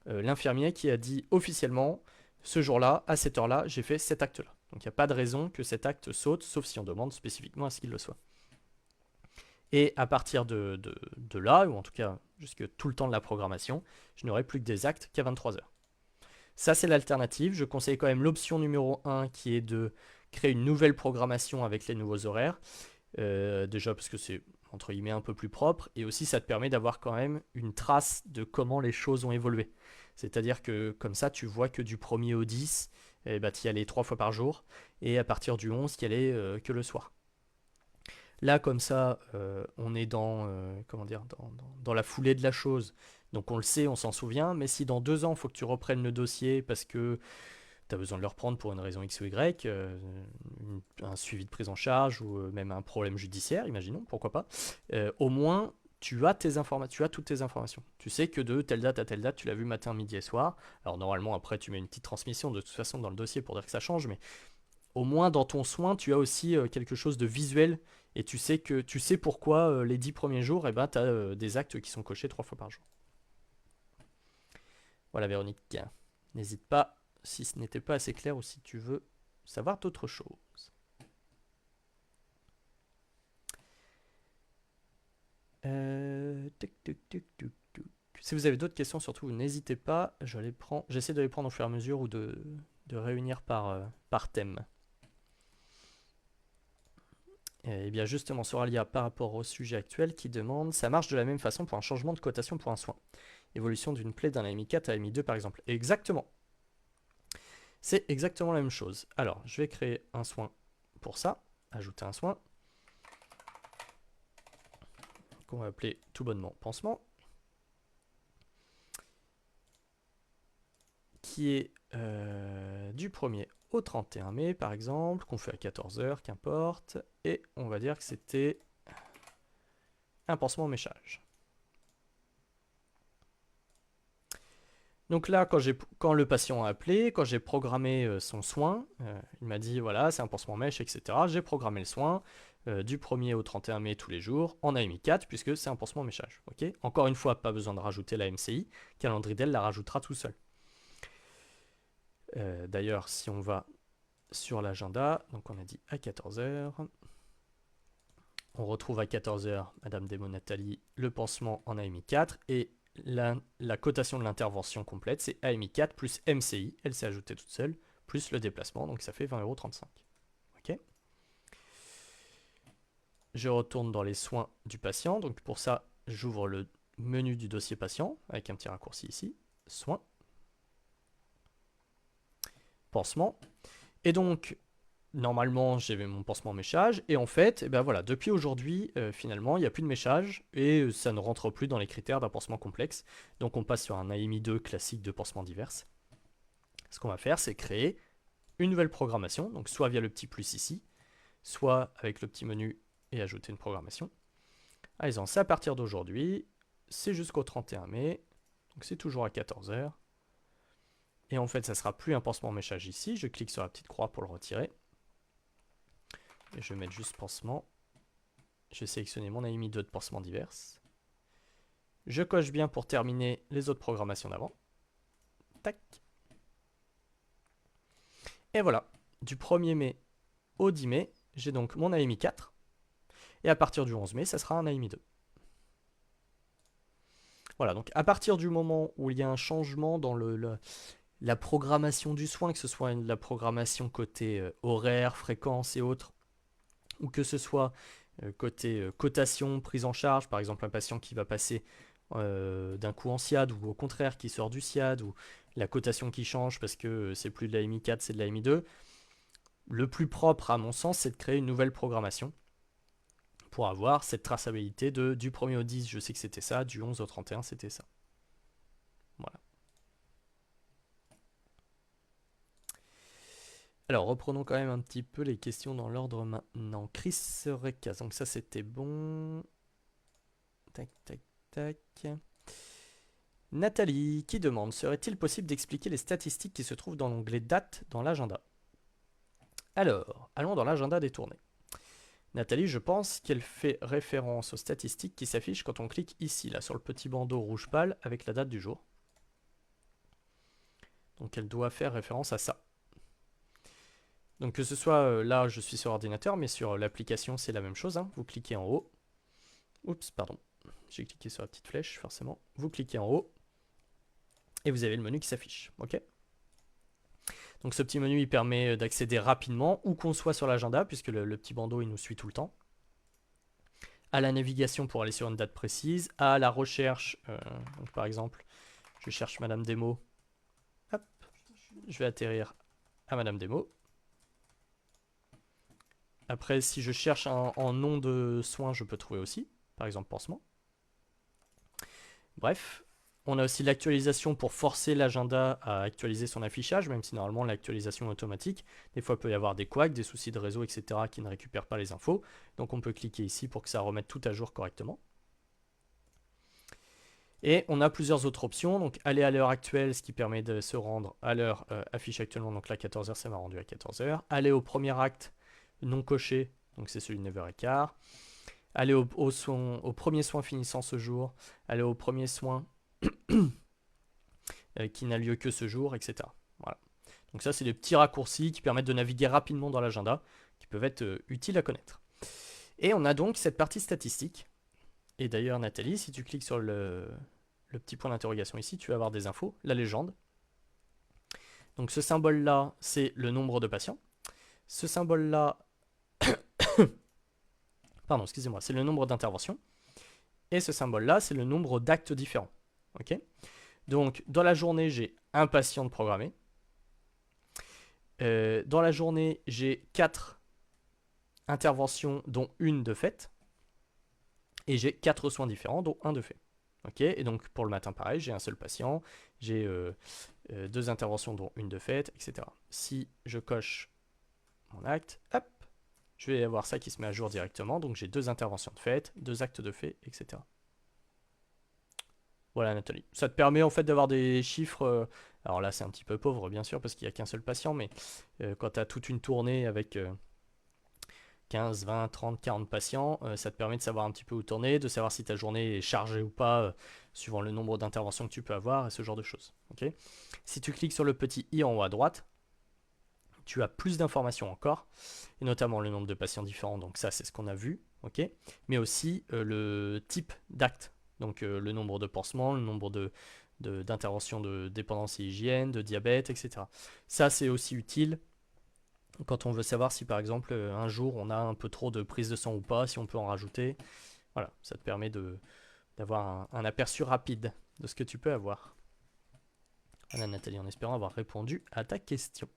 l'infirmier qui a dit officiellement, ce jour-là, à cette heure-là, j'ai fait cet acte-là. Donc il n'y a pas de raison que cet acte saute, sauf si on demande spécifiquement à ce qu'il le soit. Et à partir de là, ou en tout cas jusque tout le temps de la programmation, je n'aurai plus que des actes qu'à 23h. Ça, c'est l'alternative. Je conseille quand même l'option numéro 1 qui est de créer une nouvelle programmation avec les nouveaux horaires. Déjà parce que c'est entre guillemets un peu plus propre, et aussi ça te permet d'avoir quand même une trace de comment les choses ont évolué. C'est-à-dire que comme ça, tu vois que du 1er au 10, tu y allais 3 fois par jour, et à partir du 11 qu'elle est que le soir. Là, comme ça, on est comment dire, dans la foulée de la chose. Donc on le sait, on s'en souvient, mais si dans 2 ans, il faut que tu reprennes le dossier parce que tu as besoin de le reprendre pour une raison X ou Y, un suivi de prise en charge ou même un problème judiciaire, imaginons, pourquoi pas, au moins tu as tu as toutes tes informations. Tu sais que de telle date à telle date, tu l'as vu matin, midi et soir. Alors normalement, après, tu mets une petite transmission de toute façon dans le dossier pour dire que ça change, mais au moins dans ton soin, tu as aussi quelque chose de visuel et tu sais pourquoi les 10 premiers jours, eh ben, tu as des actes qui sont cochés 3 fois par jour. Voilà Véronique, n'hésite pas si ce n'était pas assez clair ou si tu veux savoir d'autres choses. Si vous avez d'autres questions, surtout n'hésitez pas, j'essaie de les prendre au fur et à mesure ou de réunir par thème. Et bien justement, Soralia, par rapport au sujet actuel qui demande, ça marche de la même façon pour un changement de cotation pour un soin. Évolution d'une plaie d'un AMI 4 à AMI 2 par exemple. Exactement. C'est exactement la même chose. Alors, je vais créer un soin pour ça. Ajouter un soin. Qu'on va appeler tout bonnement pansement. Qui est du 1er au 31 mai par exemple. Qu'on fait à 14 h, qu'importe. Et on va dire que c'était un pansement méchage. Donc là, quand le patient a appelé, quand j'ai programmé son soin, il m'a dit voilà, c'est un pansement mèche, etc. J'ai programmé le soin du 1er au 31 mai tous les jours en AMI 4 puisque c'est un pansement méchage. Okay, encore une fois, pas besoin de rajouter la MCI. Calendridel la rajoutera tout seul. D'ailleurs, si on va sur l'agenda, donc on a dit à 14 h. On retrouve à 14 h Madame Demo Nathalie le pansement en AMI 4 et la cotation de l'intervention complète, c'est AMI 4 plus MCI, elle s'est ajoutée toute seule, plus le déplacement, donc ça fait 20,35 €. Ok. Je retourne dans les soins du patient, donc pour ça, j'ouvre le menu du dossier patient, avec un petit raccourci ici, soins, pansement, et donc, normalement, j'avais mon pansement méchage, et en fait, eh ben voilà, depuis aujourd'hui, finalement, il n'y a plus de méchage, et ça ne rentre plus dans les critères d'un pansement complexe. Donc on passe sur un AMI 2 classique de pansement divers. Ce qu'on va faire, c'est créer une nouvelle programmation, donc soit via le petit plus ici, soit avec le petit menu et ajouter une programmation. Allez, c'est à partir d'aujourd'hui, c'est jusqu'au 31 mai, donc c'est toujours à 14 h. Et en fait, ça sera plus un pansement méchage ici, je clique sur la petite croix pour le retirer. Et je vais mettre juste pansement. Je vais sélectionner mon AMI 2 de pansement divers. Je coche bien pour terminer les autres programmations d'avant. Tac. Et voilà, du 1er mai au 10 mai, j'ai donc mon AMI 4. Et à partir du 11 mai, ça sera un AMI 2. Voilà, donc à partir du moment où il y a un changement dans la programmation du soin, que ce soit la programmation côté horaire, fréquence et autres, ou que ce soit côté cotation, prise en charge, par exemple un patient qui va passer d'un coup en SIAD, ou au contraire qui sort du SIAD, ou la cotation qui change parce que c'est plus de la MI 4, c'est de la MI 2, le plus propre à mon sens, c'est de créer une nouvelle programmation pour avoir cette traçabilité du 1er au 10, je sais que c'était ça, du 11 au 31, c'était ça. Voilà. Alors, reprenons quand même un petit peu les questions dans l'ordre maintenant. Chris Recas, donc ça c'était bon. Tac, tac, tac. Nathalie qui demande, serait-il possible d'expliquer les statistiques qui se trouvent dans l'onglet date dans l'agenda? Alors, allons dans l'agenda des tournées. Nathalie, je pense qu'elle fait référence aux statistiques qui s'affichent quand on clique ici, là, sur le petit bandeau rouge pâle avec la date du jour. Donc elle doit faire référence à ça. Donc que ce soit, là je suis sur ordinateur, mais sur l'application c'est la même chose, hein. Vous cliquez en haut. Oups, pardon. J'ai cliqué sur la petite flèche, forcément. Vous cliquez en haut. Et vous avez le menu qui s'affiche. Ok. Donc ce petit menu il permet d'accéder rapidement, où qu'on soit sur l'agenda, puisque le petit bandeau il nous suit tout le temps. À la navigation pour aller sur une date précise, à la recherche, donc par exemple, je cherche Madame Demo, hop, je vais atterrir à Madame Demo. Après, si je cherche en nom de soin, je peux trouver aussi. Par exemple, pansement. Bref. On a aussi l'actualisation pour forcer l'agenda à actualiser son affichage, même si normalement l'actualisation est automatique. Des fois, il peut y avoir des couacs, des soucis de réseau, etc. qui ne récupèrent pas les infos. Donc on peut cliquer ici pour que ça remette tout à jour correctement. Et on a plusieurs autres options. Donc aller à l'heure actuelle, ce qui permet de se rendre à l'heure affichée actuellement. Donc là, 14h, ça m'a rendu à 14h. Aller au premier acte non coché, donc c'est celui de 9h15. Aller au premier soin finissant ce jour. Aller au premier soin qui n'a lieu que ce jour, etc. Voilà. Donc ça, c'est des petits raccourcis qui permettent de naviguer rapidement dans l'agenda, qui peuvent être utiles à connaître. Et on a donc cette partie statistique. Et d'ailleurs, Nathalie, si tu cliques sur le petit point d'interrogation ici, tu vas avoir des infos, la légende. Donc ce symbole-là, c'est le nombre de patients. Ce symbole-là, pardon, excusez-moi, c'est le nombre d'interventions. Et ce symbole-là, c'est le nombre d'actes différents. Ok. Donc, dans la journée, j'ai un patient de programmé. Dans la journée, j'ai 4 interventions, dont une de fait. Et j'ai 4 soins différents, dont un de fait. Ok. Et donc, pour le matin, pareil, j'ai un seul patient. J'ai 2 interventions, dont une de fait, etc. Si je coche mon acte, hop, je vais avoir ça qui se met à jour directement. Donc, j'ai 2 interventions de fait, 2 actes de fait, etc. Voilà Nathalie. Ça te permet en fait d'avoir des chiffres. Alors là c'est un petit peu pauvre bien sûr parce qu'il n'y a qu'un seul patient, mais quand tu as toute une tournée avec 15, 20, 30, 40 patients, ça te permet de savoir un petit peu où tourner, de savoir si ta journée est chargée ou pas, suivant le nombre d'interventions que tu peux avoir et ce genre de choses. Okay. Si tu cliques sur le petit i en haut à droite, tu as plus d'informations encore, et notamment le nombre de patients différents, donc ça c'est ce qu'on a vu, okay, mais aussi le type d'acte. Donc le nombre de pansements, le nombre d'interventions de dépendance et hygiène, de diabète, etc. Ça c'est aussi utile quand on veut savoir si par exemple un jour on a un peu trop de prise de sang ou pas, si on peut en rajouter. Voilà, ça te permet d'avoir un aperçu rapide de ce que tu peux avoir. Voilà Nathalie, en espérant avoir répondu à ta question.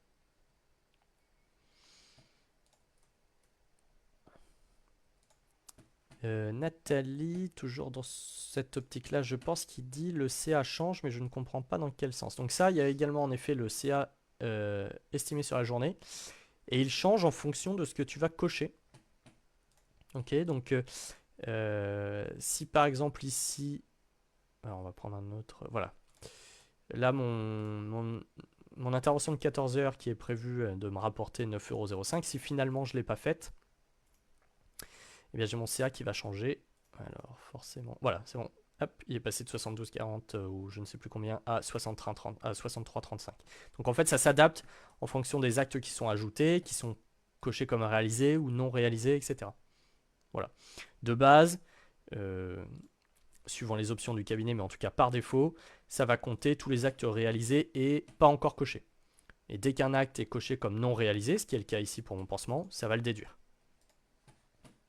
Nathalie, toujours dans cette optique-là, je pense qu'il dit le CA change, mais je ne comprends pas dans quel sens. Donc ça, il y a également en effet le CA estimé sur la journée, et il change en fonction de ce que tu vas cocher. Ok, donc si par exemple ici, alors on va prendre un autre, voilà. Là, mon intervention de 14 heures qui est prévue de me rapporter 9,05 €, si finalement je ne l'ai pas faite, eh bien j'ai mon CA qui va changer. Alors forcément, voilà, c'est bon. Hop, il est passé de 72,40 ou je ne sais plus combien à 63,35. Donc en fait, ça s'adapte en fonction des actes qui sont ajoutés, qui sont cochés comme réalisés ou non réalisés, etc. Voilà. De base, suivant les options du cabinet, mais en tout cas par défaut, ça va compter tous les actes réalisés et pas encore cochés. Et dès qu'un acte est coché comme non réalisé, ce qui est le cas ici pour mon pansement, ça va le déduire.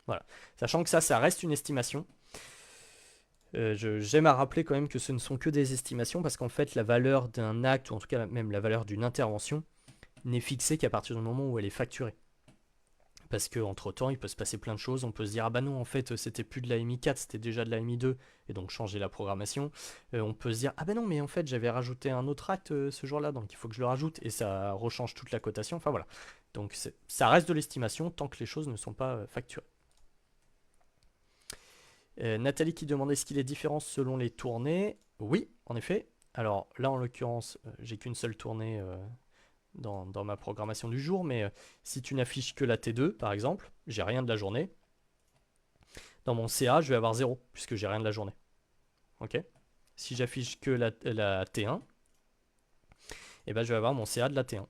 Voilà. Sachant que ça reste une estimation. J'aime à rappeler quand même que ce ne sont que des estimations parce qu'en fait la valeur d'un acte, ou en tout cas même la valeur d'une intervention, n'est fixée qu'à partir du moment où elle est facturée. Parce qu'entre temps il peut se passer plein de choses, on peut se dire ah bah non en fait c'était plus de la MI 4, c'était déjà de la MI 2, et donc changer la programmation. On peut se dire ah bah non mais en fait j'avais rajouté un autre acte ce jour-là, donc il faut que je le rajoute, et ça rechange toute la cotation, enfin voilà. Donc ça reste de l'estimation tant que les choses ne sont pas facturées. Nathalie qui demandait ce qu'il est différent selon les tournées. Oui, en effet. Alors là, en l'occurrence, j'ai qu'une seule tournée dans ma programmation du jour, mais si tu n'affiches que la T2, par exemple, j'ai rien de la journée. Dans mon CA, je vais avoir 0, puisque j'ai rien de la journée. Ok. Si j'affiche que la T1, eh ben, je vais avoir mon CA de la T1.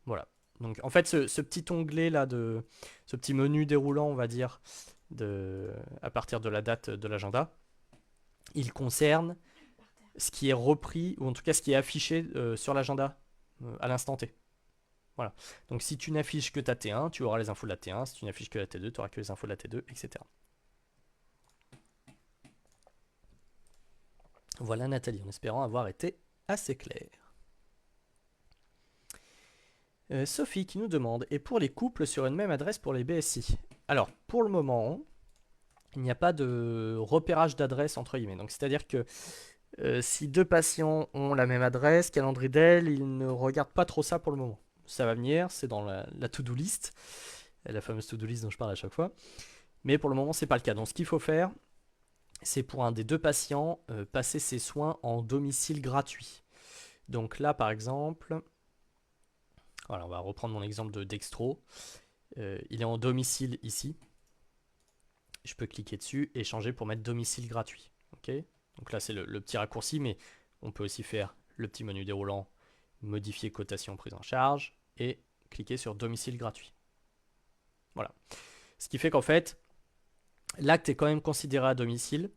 Voilà. Donc en fait, ce petit onglet là, ce petit menu déroulant, on va dire, à partir de la date de l'agenda, il concerne ce qui est repris, ou en tout cas ce qui est affiché sur l'agenda à l'instant T. Voilà. Donc si tu n'affiches que ta T1, tu auras les infos de la T1. Si tu n'affiches que la T2, tu auras que les infos de la T2, etc. Voilà Nathalie, en espérant avoir été assez clair. Sophie qui nous demande, et pour les couples sur une même adresse pour les BSI? Alors, pour le moment, il n'y a pas de repérage d'adresse entre guillemets. Donc, c'est-à-dire que si deux patients ont la même adresse, calendrier d'elle, ils ne regardent pas trop ça pour le moment. Ça va venir, c'est dans la to-do list, la fameuse to-do list dont je parle à chaque fois. Mais pour le moment, c'est pas le cas. Donc, ce qu'il faut faire, c'est pour un des deux patients, passer ses soins en domicile gratuit. Donc là, par exemple, voilà, on va reprendre mon exemple de Dextro. Il est en domicile ici. Je peux cliquer dessus et changer pour mettre domicile gratuit. Ok. Donc là, c'est le petit raccourci, mais on peut aussi faire le petit menu déroulant, modifier cotation prise en charge et cliquer sur domicile gratuit. Voilà. Ce qui fait qu'en fait, l'acte est quand même considéré à domicile.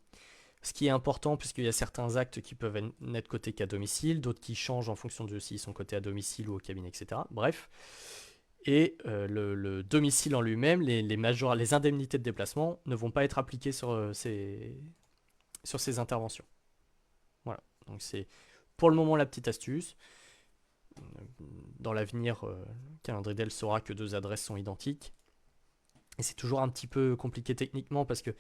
Ce qui est important, puisqu'il y a certains actes qui peuvent n'être cotés qu'à domicile, d'autres qui changent en fonction de s'ils sont cotés à domicile ou au cabinet, etc. Bref. Et le domicile en lui-même, les indemnités de déplacement ne vont pas être appliquées sur ces interventions. Voilà. Donc c'est pour le moment la petite astuce. Dans l'avenir, Calendrier d'elle saura que deux adresses sont identiques. Et c'est toujours un petit peu compliqué techniquement parce que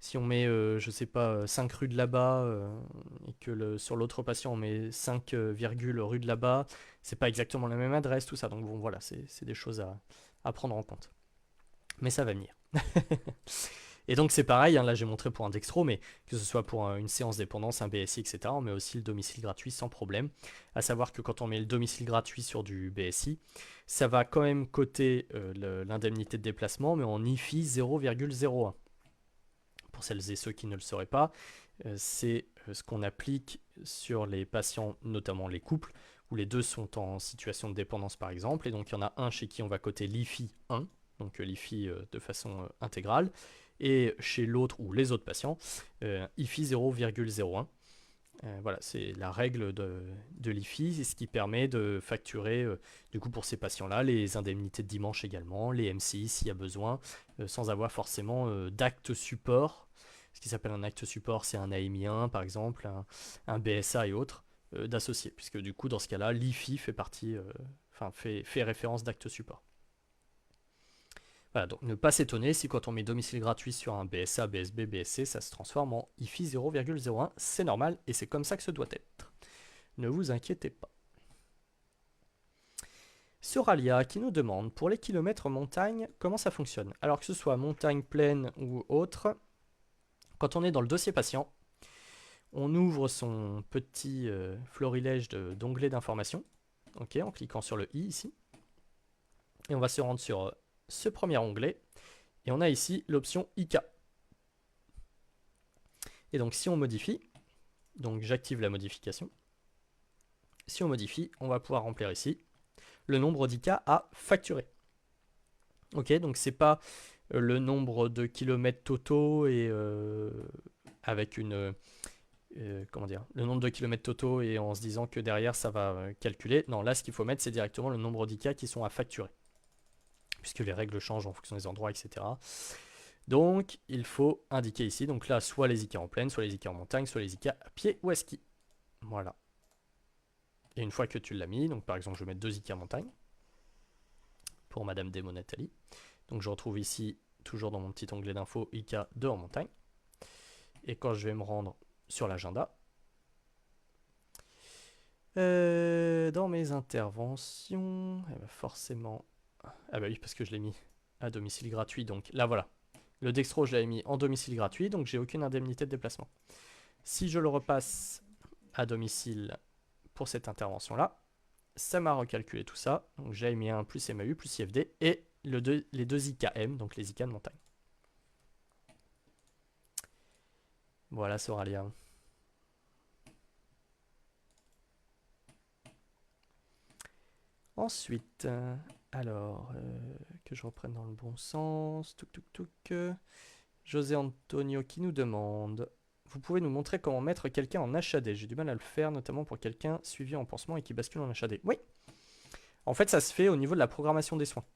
si on met, je sais pas, 5 rue de là-bas et que sur l'autre patient on met 5, rue de là-bas, c'est pas exactement la même adresse, tout ça. Donc bon, voilà, c'est des choses à prendre en compte. Mais ça va venir. Et donc c'est pareil, hein, là j'ai montré pour un Dextro, mais que ce soit pour une séance dépendance, un BSI, etc., on met aussi le domicile gratuit sans problème. À savoir que quand on met le domicile gratuit sur du BSI, ça va quand même coter l'indemnité de déplacement, mais en IFI 0,01. Pour celles et ceux qui ne le sauraient pas, c'est ce qu'on applique sur les patients, notamment les couples, où les deux sont en situation de dépendance par exemple, et donc il y en a un chez qui on va coter l'IFI 1, donc l'IFI de façon intégrale, et chez l'autre ou les autres patients, IFI 0,01. Voilà, c'est la règle de l'IFI, c'est ce qui permet de facturer, du coup pour ces patients-là, les indemnités de dimanche également, les MCI s'il y a besoin, sans avoir forcément d'acte support. Ce qui s'appelle un acte support, c'est un AMI 1 par exemple, un BSA et autres, d'associés, puisque du coup dans ce cas-là, l'IFI fait partie, fait référence d'acte support. Voilà, donc ne pas s'étonner si quand on met domicile gratuit sur un BSA, BSB, BSC, ça se transforme en IFI 0,01, c'est normal et c'est comme ça que ce doit être. Ne vous inquiétez pas. Soralia qui nous demande pour les kilomètres montagne, comment ça fonctionne? Alors que ce soit montagne, plaine ou autre, quand on est dans le dossier patient, on ouvre son petit florilège d'onglets d'information, ok, en cliquant sur le i ici, et on va se rendre sur ce premier onglet, et on a ici l'option IK. Et donc si on modifie, donc j'active la modification, si on modifie, on va pouvoir remplir ici le nombre d'IK à facturer. Ok, donc c'est pas le nombre de kilomètres totaux et avec une comment dire, le nombre de kilomètres totaux et en se disant que derrière ça va calculer. Non, là ce qu'il faut mettre c'est directement le nombre d'IK qui sont à facturer, puisque les règles changent en fonction des endroits, etc. Donc il faut indiquer ici, donc là soit les IK en plaine, soit les IK en montagne, soit les IK à pied ou à ski. Voilà. Et une fois que tu l'as mis, donc par exemple je vais mettre 2 IK en montagne pour Madame Demo Nathalie. Donc je retrouve ici, toujours dans mon petit onglet d'infos, IK 2 en montagne. Et quand je vais me rendre sur l'agenda, dans mes interventions, eh ben forcément... Ah bah oui, parce que je l'ai mis à domicile gratuit. Donc là, voilà. Le Dextro, je l'avais mis en domicile gratuit, donc j'ai aucune indemnité de déplacement. Si je le repasse à domicile pour cette intervention-là, ça m'a recalculé tout ça. Donc j'ai mis un plus MAU plus IFD et les deux IKM, donc les IK de montagne. Voilà, Soralia. Ensuite, alors, que je reprenne dans le bon sens. José Antonio qui nous demande: vous pouvez nous montrer comment mettre quelqu'un en HAD? J'ai du mal à le faire, notamment pour quelqu'un suivi en pansement et qui bascule en HAD. Oui, en fait, ça se fait au niveau de la programmation des soins.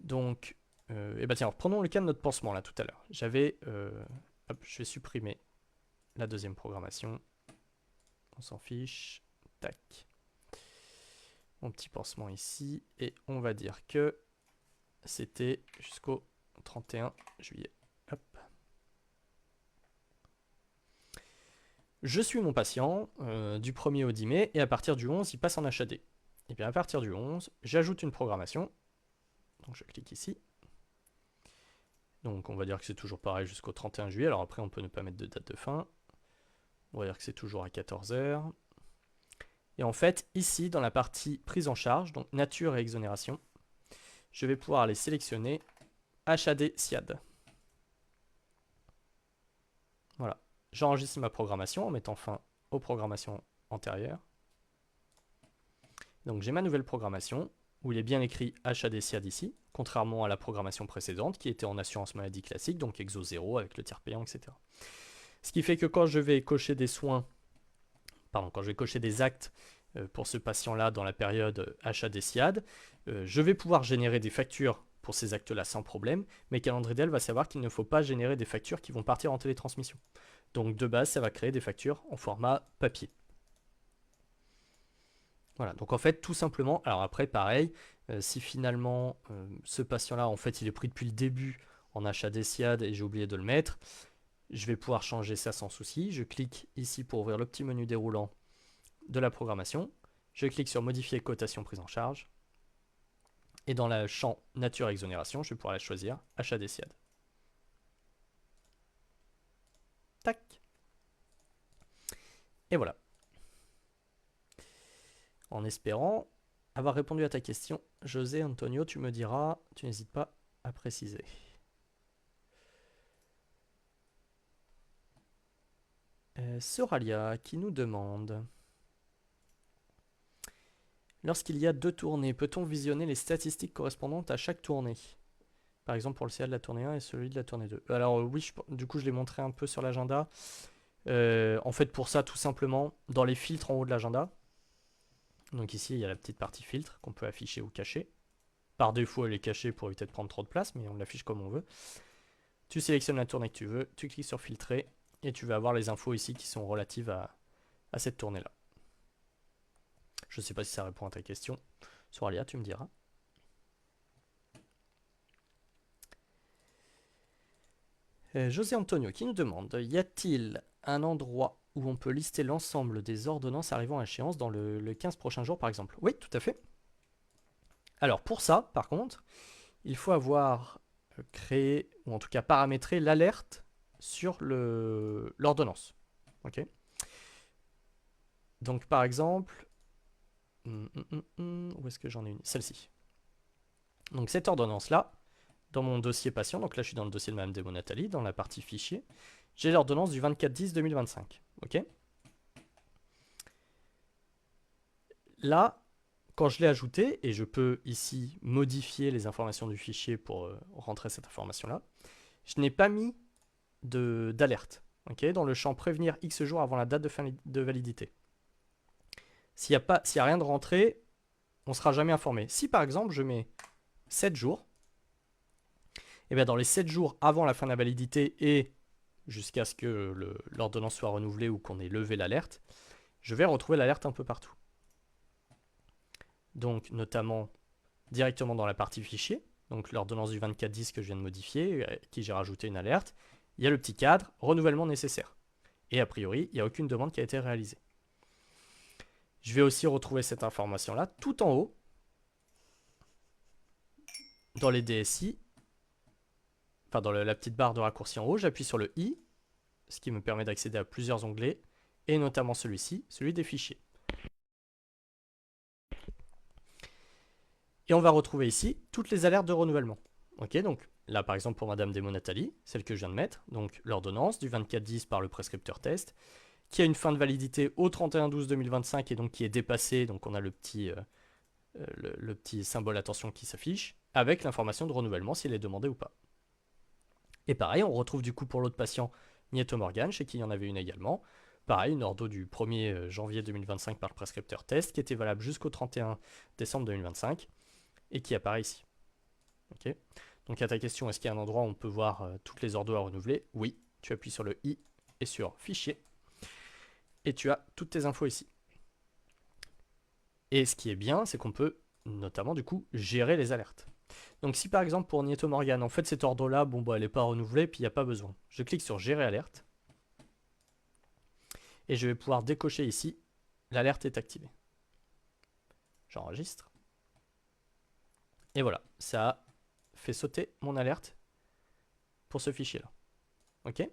Donc, et bah tiens, prenons le cas de notre pansement là tout à l'heure. J'avais, hop, je vais supprimer la deuxième programmation. On s'en fiche. Tac. mon petit pansement ici, et on va dire que c'était jusqu'au 31 juillet. Hop. Je suis mon patient du 1er au 10 mai, et à partir du 11, il passe en HAD. Et bien à partir du 11, j'ajoute une programmation. Donc je clique ici. Donc on va dire que c'est toujours pareil jusqu'au 31 juillet. Alors après, on peut ne pas mettre de date de fin. On va dire que c'est toujours à 14 h. Et en fait, ici, dans la partie prise en charge, donc nature et exonération, je vais pouvoir aller sélectionner HAD SIAD. Voilà. J'enregistre ma programmation en mettant fin aux programmations antérieures. Donc j'ai ma nouvelle programmation, où il est bien écrit HAD SIAD ici, contrairement à la programmation précédente, qui était en assurance maladie classique, donc Exo 0 avec le tiers payant, etc. Ce qui fait que quand je vais cocher des soins, quand je vais cocher des actes pour ce patient-là dans la période HAD SIAD, je vais pouvoir générer des factures pour ces actes-là sans problème, mais Calendridel va savoir qu'il ne faut pas générer des factures qui vont partir en télétransmission. Donc de base, ça va créer des factures en format papier. Voilà, donc en fait, tout simplement, alors après, pareil, si finalement ce patient-là, en fait, il est pris depuis le début en HAD SIAD et j'ai oublié de le mettre, je vais pouvoir changer ça sans souci. Je clique ici pour ouvrir le petit menu déroulant de la programmation. Je clique sur modifier cotation prise en charge. Et dans le champ nature exonération, je vais pouvoir la choisir HAD SIAD. Tac. Et voilà. En espérant avoir répondu à ta question, José Antonio, tu me diras, tu n'hésites pas à préciser. Soralia qui nous demande: lorsqu'il y a 2 tournées, peut-on visionner les statistiques correspondantes à chaque tournée? Par exemple pour le CA de la tournée 1 et celui de la tournée 2. Alors oui, du coup je l'ai montré un peu sur l'agenda. En fait pour ça tout simplement, dans les filtres en haut de l'agenda, donc ici il y a la petite partie filtre qu'on peut afficher ou cacher. Par défaut elle est cachée pour éviter de prendre trop de place, mais on l'affiche comme on veut. Tu sélectionnes la tournée que tu veux, tu cliques sur filtrer, et tu vas avoir les infos ici qui sont relatives à cette tournée-là. Je ne sais pas si ça répond à ta question. Soralia, tu me diras. José Antonio qui nous demande: y a-t-il un endroit où on peut lister l'ensemble des ordonnances arrivant à échéance dans le 15 prochains jours par exemple? Oui, tout à fait. Alors pour ça, par contre, il faut avoir créé, ou en tout cas paramétré l'alerte sur l'ordonnance. Ok. Donc par exemple, où est-ce que j'en ai une? Celle-ci. Donc cette ordonnance-là, dans mon dossier patient, donc là je suis dans le dossier de Madame Demo Nathalie, dans la partie fichier, j'ai l'ordonnance du 24/10/2025. Ok. Là, quand je l'ai ajouté, et je peux ici modifier les informations du fichier pour rentrer cette information-là, je n'ai pas mis d'alerte. Okay, dans le champ prévenir X jours avant la date de validité. S'il n'y a rien de rentré, on ne sera jamais informé. Si par exemple je mets 7 jours, et bien dans les 7 jours avant la fin de la validité et jusqu'à ce que l'ordonnance soit renouvelée ou qu'on ait levé l'alerte, je vais retrouver l'alerte un peu partout. Donc notamment directement dans la partie fichier, donc l'ordonnance du 24/10 que je viens de modifier, qui j'ai rajouté une alerte, il y a le petit cadre, renouvellement nécessaire. Et a priori, il n'y a aucune demande qui a été réalisée. Je vais aussi retrouver cette information-là tout en haut, dans les DSI, enfin dans la petite barre de raccourci en haut, j'appuie sur le I, ce qui me permet d'accéder à plusieurs onglets, et notamment celui-ci, celui des fichiers. Et on va retrouver ici toutes les alertes de renouvellement. Ok, donc là par exemple pour Madame Demo Nathalie, celle que je viens de mettre, donc l'ordonnance du 24/10 par le prescripteur test, qui a une fin de validité au 31/12/2025 et donc qui est dépassée, donc on a le petit symbole attention qui s'affiche, avec l'information de renouvellement s'il est demandé ou pas. Et pareil, on retrouve du coup pour l'autre patient, Nieto Morgan, chez qui il y en avait une également. Pareil, une ordo du 1er janvier 2025 par le prescripteur test, qui était valable jusqu'au 31 décembre 2025, et qui apparaît ici. Ok. Donc à ta question, est-ce qu'il y a un endroit où on peut voir toutes les ordos à renouveler? Oui, tu appuies sur le i et sur fichier, et tu as toutes tes infos ici. Et ce qui est bien, c'est qu'on peut notamment du coup gérer les alertes. Donc si par exemple pour Nieto Morgan, en fait cet ordre-là, bon bah elle n'est pas renouvelée, puis il n'y a pas besoin. Je clique sur gérer alerte. Et je vais pouvoir décocher ici, l'alerte est activée. J'enregistre. Et voilà, ça a fait sauter mon alerte pour ce fichier-là. Ok?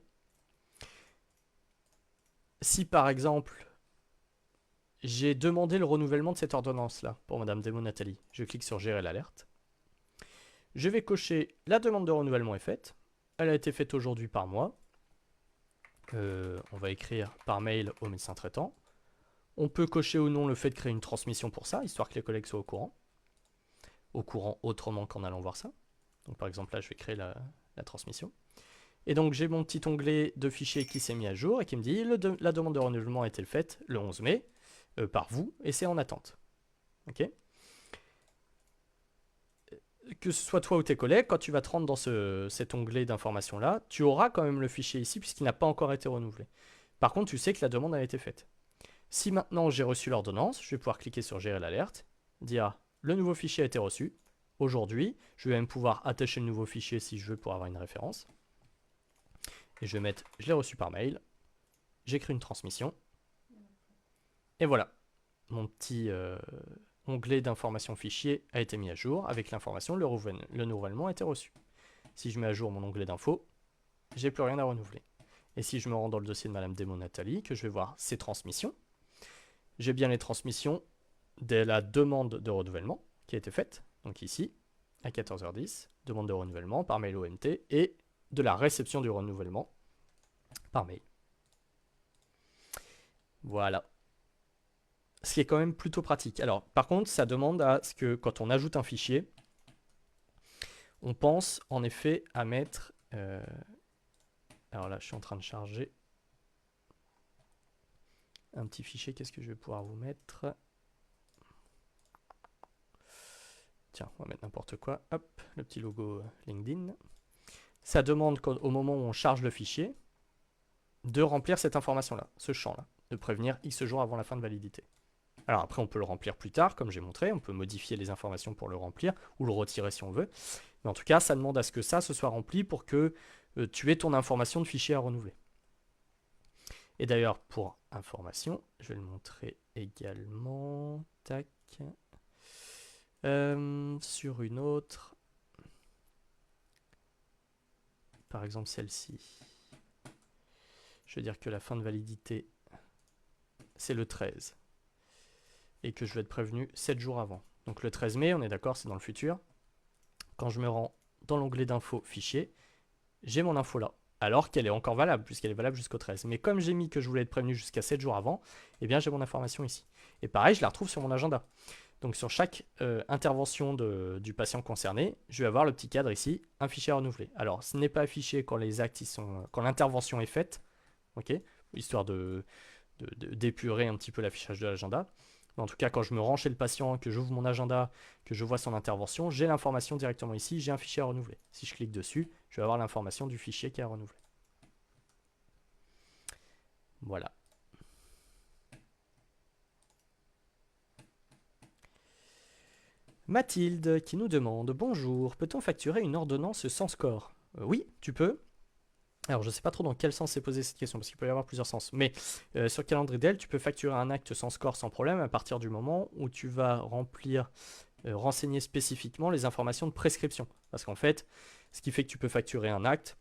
Si par exemple, j'ai demandé le renouvellement de cette ordonnance-là pour Madame Demo Nathalie, je clique sur gérer l'alerte. Je vais cocher la demande de renouvellement est faite. Elle a été faite aujourd'hui par moi. On va écrire par mail au médecin traitant. On peut cocher ou non le fait de créer une transmission pour ça, histoire que les collègues soient au courant. Au courant autrement qu'en allant voir ça. Donc par exemple là, je vais créer la transmission. Et donc j'ai mon petit onglet de fichier qui s'est mis à jour et qui me dit la demande de renouvellement a été faite le 11 mai par vous et c'est en attente. Ok ? Que ce soit toi ou tes collègues, quand tu vas te rendre dans cet onglet d'information là, tu auras quand même le fichier ici puisqu'il n'a pas encore été renouvelé. Par contre, tu sais que la demande a été faite. Si maintenant j'ai reçu l'ordonnance, je vais pouvoir cliquer sur gérer l'alerte, dire le nouveau fichier a été reçu. Aujourd'hui, je vais même pouvoir attacher le nouveau fichier si je veux pour avoir une référence. Et je vais mettre je l'ai reçu par mail, j'écris une transmission. Et voilà, mon petit onglet d'information fichier a été mis à jour avec l'information, le renouvellement a été reçu. Si je mets à jour mon onglet d'info, j'ai plus rien à renouveler. Et si je me rends dans le dossier de Madame Demo Nathalie, que je vais voir ses transmissions, j'ai bien les transmissions de la demande de renouvellement qui a été faite, donc ici, à 14h10, demande de renouvellement par mail OMT, et de la réception du renouvellement par mail. Voilà. Ce qui est quand même plutôt pratique. Alors, par contre, ça demande à ce que quand on ajoute un fichier, on pense en effet à mettre... alors là, je suis en train de charger un petit fichier. Qu'est-ce que je vais pouvoir vous mettre? Tiens, on va mettre n'importe quoi. Hop, le petit logo LinkedIn. Ça demande au moment où on charge le fichier de remplir cette information-là, ce champ-là, de prévenir X jours avant la fin de validité. Alors après, on peut le remplir plus tard, comme j'ai montré, on peut modifier les informations pour le remplir, ou le retirer si on veut. Mais en tout cas, ça demande à ce que ça se soit rempli pour que tu aies ton information de fichier à renouveler. Et d'ailleurs, pour information, je vais le montrer également. Tac. Sur une autre. Par exemple celle-ci. Je veux dire que la fin de validité, c'est le 13. Et que je vais être prévenu 7 jours avant. Donc le 13 mai, on est d'accord, c'est dans le futur. Quand je me rends dans l'onglet d'info fichier, j'ai mon info là. Alors qu'elle est encore valable, puisqu'elle est valable jusqu'au 13. Mais comme j'ai mis que je voulais être prévenu jusqu'à 7 jours avant, eh bien j'ai mon information ici. Et pareil, je la retrouve sur mon agenda. Donc sur chaque intervention du patient concerné, je vais avoir le petit cadre ici, un fichier à renouveler. Alors ce n'est pas affiché quand les actes quand l'intervention est faite, ok, histoire d'épurer un petit peu l'affichage de l'agenda. En tout cas, quand je me rends chez le patient, que j'ouvre mon agenda, que je vois son intervention, j'ai l'information directement ici, j'ai un fichier à renouveler. Si je clique dessus, je vais avoir l'information du fichier qui est à renouveler. Voilà. Mathilde qui nous demande « Bonjour, peut-on facturer une ordonnance sans score ?» Oui, tu peux. Alors, je ne sais pas trop dans quel sens c'est posé cette question, parce qu'il peut y avoir plusieurs sens. Mais sur Calendridel, tu peux facturer un acte sans score sans problème à partir du moment où tu vas renseigner spécifiquement les informations de prescription. Parce qu'en fait, ce qui fait que tu peux facturer un acte,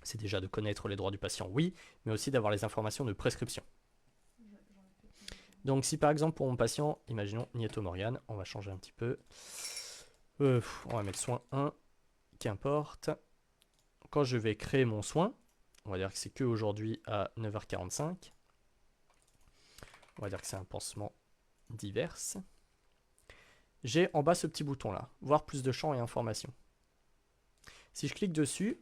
c'est déjà de connaître les droits du patient, oui, mais aussi d'avoir les informations de prescription. Donc si par exemple pour mon patient, imaginons Nieto Morgan, on va changer un petit peu. On va mettre soin 1, qu'importe. Quand je vais créer mon soin, on va dire que c'est que aujourd'hui à 9h45. On va dire que c'est un pansement divers. J'ai en bas ce petit bouton là, voir plus de champs et informations. Si je clique dessus,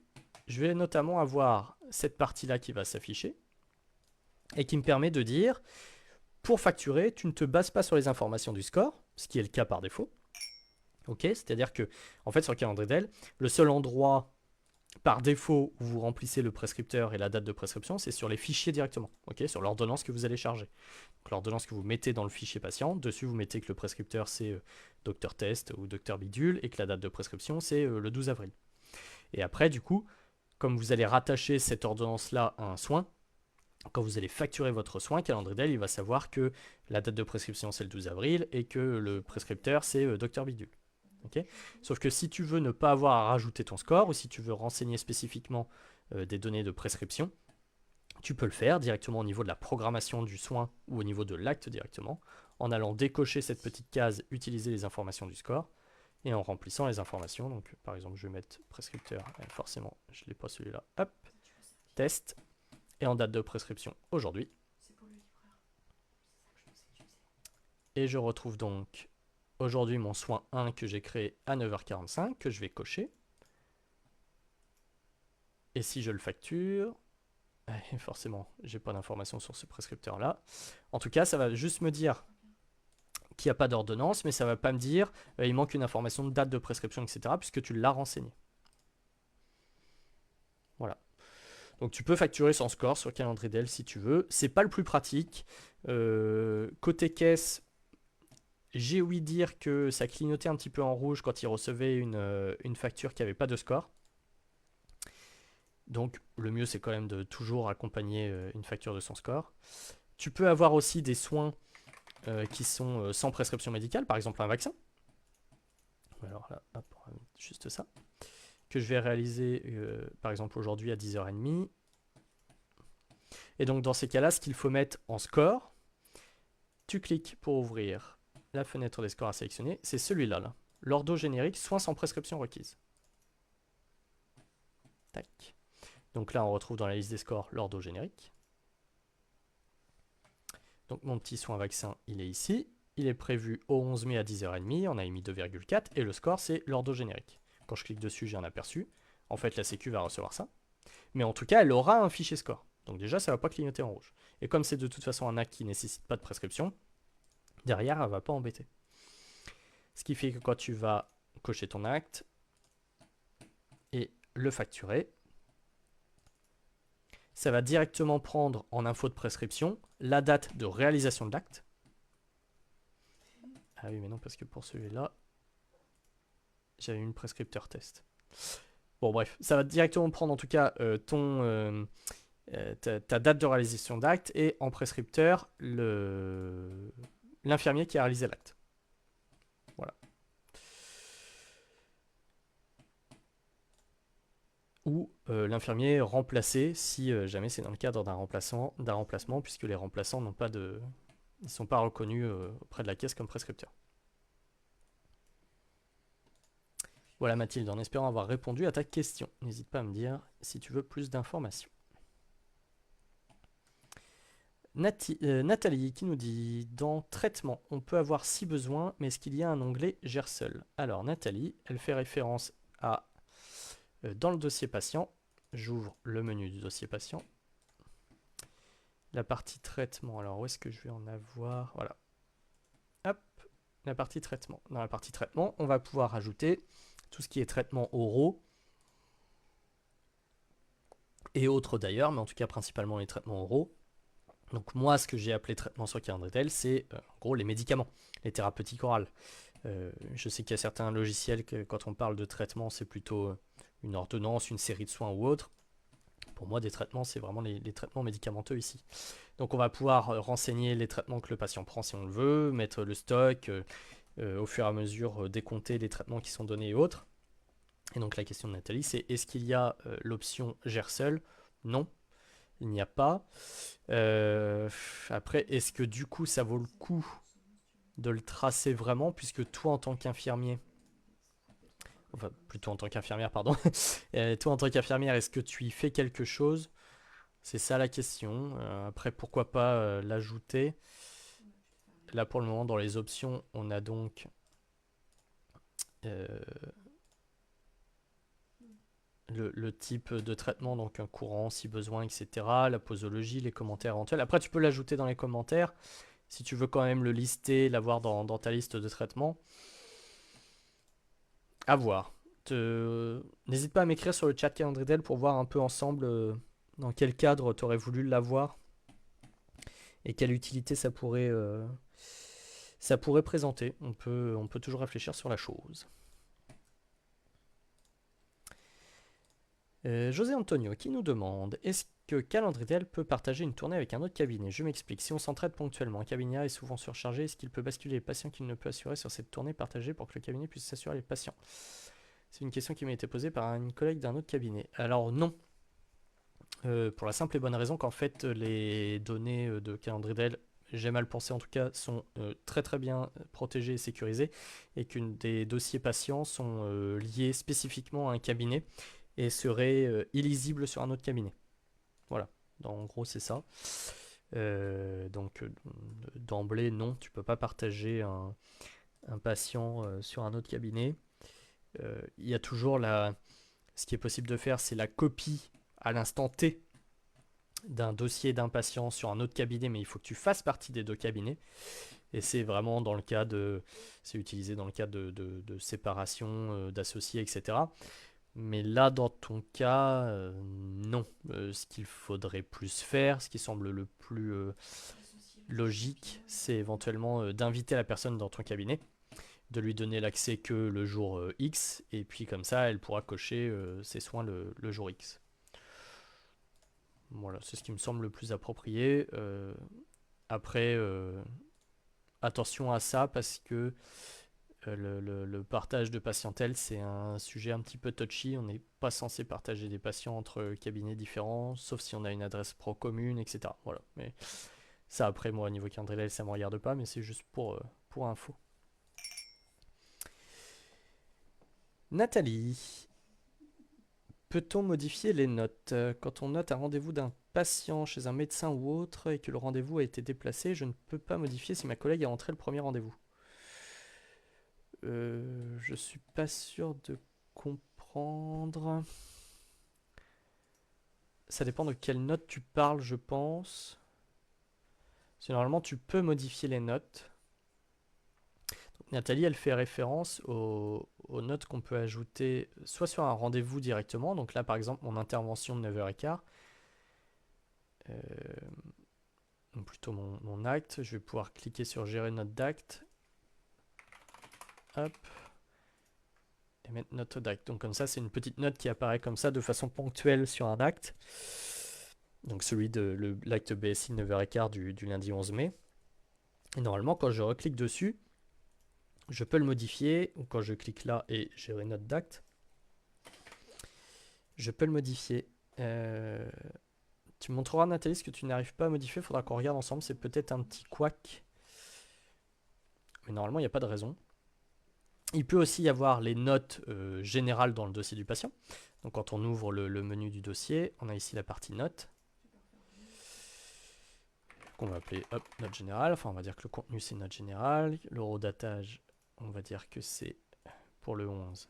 je vais notamment avoir cette partie là qui va s'afficher et qui me permet de dire, pour facturer, tu ne te bases pas sur les informations du score, ce qui est le cas par défaut. Ok, c'est-à-dire que, en fait, sur Calendridel, le seul endroit par défaut, où vous remplissez le prescripteur et la date de prescription, c'est sur les fichiers directement, ok, sur l'ordonnance que vous allez charger. Donc l'ordonnance que vous mettez dans le fichier patient, dessus vous mettez que le prescripteur c'est docteur test ou docteur bidule et que la date de prescription c'est le 12 avril. Et après, du coup, comme vous allez rattacher cette ordonnance-là à un soin, quand vous allez facturer votre soin, Calendridel, il va savoir que la date de prescription c'est le 12 avril et que le prescripteur c'est docteur bidule. Okay. Sauf que si tu veux ne pas avoir à rajouter ton score ou si tu veux renseigner spécifiquement des données de prescription, tu peux le faire directement au niveau de la programmation du soin ou au niveau de l'acte directement, en allant décocher cette petite case, utiliser les informations du score, et en remplissant les informations. Donc par exemple, je vais mettre prescripteur, forcément, je ne l'ai pas celui-là, hop, test, et en date de prescription aujourd'hui. Et je retrouve donc aujourd'hui mon soin 1 que j'ai créé à 9h45, que je vais cocher. Et si je le facture, forcément, j'ai pas d'informations sur ce prescripteur-là. En tout cas, ça va juste me dire qu'il n'y a pas d'ordonnance, mais ça va pas me dire il manque une information de date de prescription, etc., puisque tu l'as renseigné. Voilà. Donc tu peux facturer sans score sur Calendridel si tu veux. C'est pas le plus pratique. Côté caisse, j'ai ouï dire que ça clignotait un petit peu en rouge quand il recevait une facture qui n'avait pas de score. Donc le mieux c'est quand même de toujours accompagner une facture de son score. Tu peux avoir aussi des soins qui sont sans prescription médicale, par exemple un vaccin. Alors là, hop, on va mettre juste ça. Que je vais réaliser par exemple aujourd'hui à 10h30. Et donc dans ces cas-là, ce qu'il faut mettre en score, tu cliques pour ouvrir la fenêtre des scores à sélectionner, c'est celui-là, là. L'ordo générique, soins sans prescription requise. Tac. Donc là, on retrouve dans la liste des scores l'ordo générique. Donc mon petit soin vaccin, il est ici. Il est prévu au 11 mai à 10h30. On a émis 2,4. Et le score, c'est l'ordo générique. Quand je clique dessus, j'ai un aperçu. En fait, la Sécu va recevoir ça. Mais en tout cas, elle aura un fichier score. Donc déjà, ça ne va pas clignoter en rouge. Et comme c'est de toute façon un acte qui ne nécessite pas de prescription, derrière, elle ne va pas embêter. Ce qui fait que quand tu vas cocher ton acte et le facturer, ça va directement prendre en info de prescription la date de réalisation de l'acte. Ah oui, mais non, parce que pour celui-là, j'avais une prescripteur test. Bon, bref, ça va directement prendre en tout cas ta date de réalisation d'acte et en prescripteur l'infirmier qui a réalisé l'acte. Voilà. Ou l'infirmier remplacé si jamais c'est dans le cadre d'un remplacement, puisque les remplaçants n'ont pas de, ils ne sont pas reconnus auprès de la caisse comme prescripteurs. Voilà Mathilde, en espérant avoir répondu à ta question. N'hésite pas à me dire si tu veux plus d'informations. Nathalie qui nous dit dans traitement, on peut avoir si besoin, mais est-ce qu'il y a un onglet gère seul? Alors Nathalie, elle fait référence à dans le dossier patient. J'ouvre le menu du dossier patient. La partie traitement, alors où est-ce que je vais en avoir? Voilà. Hop, la partie traitement. Dans la partie traitement, on va pouvoir ajouter tout ce qui est traitement oraux et autres d'ailleurs, mais en tout cas principalement les traitements oraux. Donc moi, ce que j'ai appelé traitement sur Calendridel, c'est en gros les médicaments, les thérapeutiques orales. Je sais qu'il y a certains logiciels que quand on parle de traitement, c'est plutôt une ordonnance, une série de soins ou autre. Pour moi, des traitements, c'est vraiment les traitements médicamenteux ici. Donc on va pouvoir renseigner les traitements que le patient prend si on le veut, mettre le stock, au fur et à mesure décompter les traitements qui sont donnés et autres. Et donc la question de Nathalie, c'est est-ce qu'il y a l'option gère seul? Non, il n'y a pas. Après, est-ce que du coup ça vaut le coup de le tracer vraiment, puisque toi en tant qu'infirmier, enfin plutôt en tant qu'infirmière, pardon, toi en tant qu'infirmière, est-ce que tu y fais quelque chose? C'est ça la question. Après, pourquoi pas l'ajouter? Là pour le moment, dans les options, on a donc le type de traitement, donc un courant si besoin, etc. La posologie, les commentaires éventuels. Après, tu peux l'ajouter dans les commentaires. Si tu veux quand même le lister, l'avoir dans ta liste de traitements. À voir. N'hésite pas à m'écrire sur le chat Calendridel pour voir un peu ensemble dans quel cadre tu aurais voulu l'avoir et quelle utilité ça pourrait présenter. On peut toujours réfléchir sur la chose. José Antonio qui nous demande: est-ce que Calendridel peut partager une tournée avec un autre cabinet? Je m'explique. Si on s'entraide ponctuellement, un cabinet A est souvent surchargé. Est-ce qu'il peut basculer les patients qu'il ne peut assurer sur cette tournée partagée pour que le cabinet puisse s'assurer les patients? C'est une question qui m'a été posée par une collègue d'un autre cabinet. Alors non. Pour la simple et bonne raison qu'en fait les données de Calendridel, j'ai mal pensé en tout cas, sont très très bien protégées et sécurisées, et que des dossiers patients sont liés spécifiquement à un cabinet et seraient illisibles sur un autre cabinet. Voilà, en gros c'est ça. Donc d'emblée non, tu peux pas partager un patient sur un autre cabinet. Il y a toujours ce qui est possible de faire, c'est la copie à l'instant T d'un dossier d'un patient sur un autre cabinet, mais il faut que tu fasses partie des deux cabinets. Et c'est vraiment dans le cas c'est utilisé dans le cas de séparation, d'associés, etc. Mais là, dans ton cas, non. Ce qu'il faudrait plus faire, ce qui semble le plus logique, c'est éventuellement d'inviter la personne dans ton cabinet, de lui donner l'accès que le jour X, et puis comme ça, elle pourra cocher ses soins le jour X. Voilà, c'est ce qui me semble le plus approprié. Après, attention à ça parce que le partage de patientèle, c'est un sujet un petit peu touchy. On n'est pas censé partager des patients entre cabinets différents, sauf si on a une adresse pro commune, etc. Voilà. Mais ça, après, moi, au niveau calendrier, ça ne me regarde pas, mais c'est juste pour info. Nathalie, peut-on modifier les notes? Quand on note un rendez-vous d'un patient chez un médecin ou autre et que le rendez-vous a été déplacé, je ne peux pas modifier si ma collègue est rentrée le premier rendez-vous. Je suis pas sûr de comprendre. Ça dépend de quelle note tu parles, je pense. Parce que normalement, tu peux modifier les notes. Donc, Nathalie, elle fait référence aux notes qu'on peut ajouter soit sur un rendez-vous directement. Donc là, par exemple, mon intervention de 9h15. Ou plutôt mon acte. Je vais pouvoir cliquer sur gérer note d'acte. Hop. Et mettre note d'acte. Donc comme ça, c'est une petite note qui apparaît comme ça de façon ponctuelle sur un acte. Donc celui de l'acte BSI 9h15 du lundi 11 mai. Et normalement, quand je reclique dessus, je peux le modifier. Ou quand je clique là et gérer note d'acte, je peux le modifier. Tu me montreras, Nathalie, ce que tu n'arrives pas à modifier. Il faudra qu'on regarde ensemble. C'est peut-être un petit couac. Mais normalement, il n'y a pas de raison. Il peut aussi y avoir les notes générales dans le dossier du patient. Donc quand on ouvre le menu du dossier, on a ici la partie notes, qu'on va appeler note générale. Enfin, on va dire que le contenu, c'est note générale. L'horodatage, on va dire que c'est pour le 11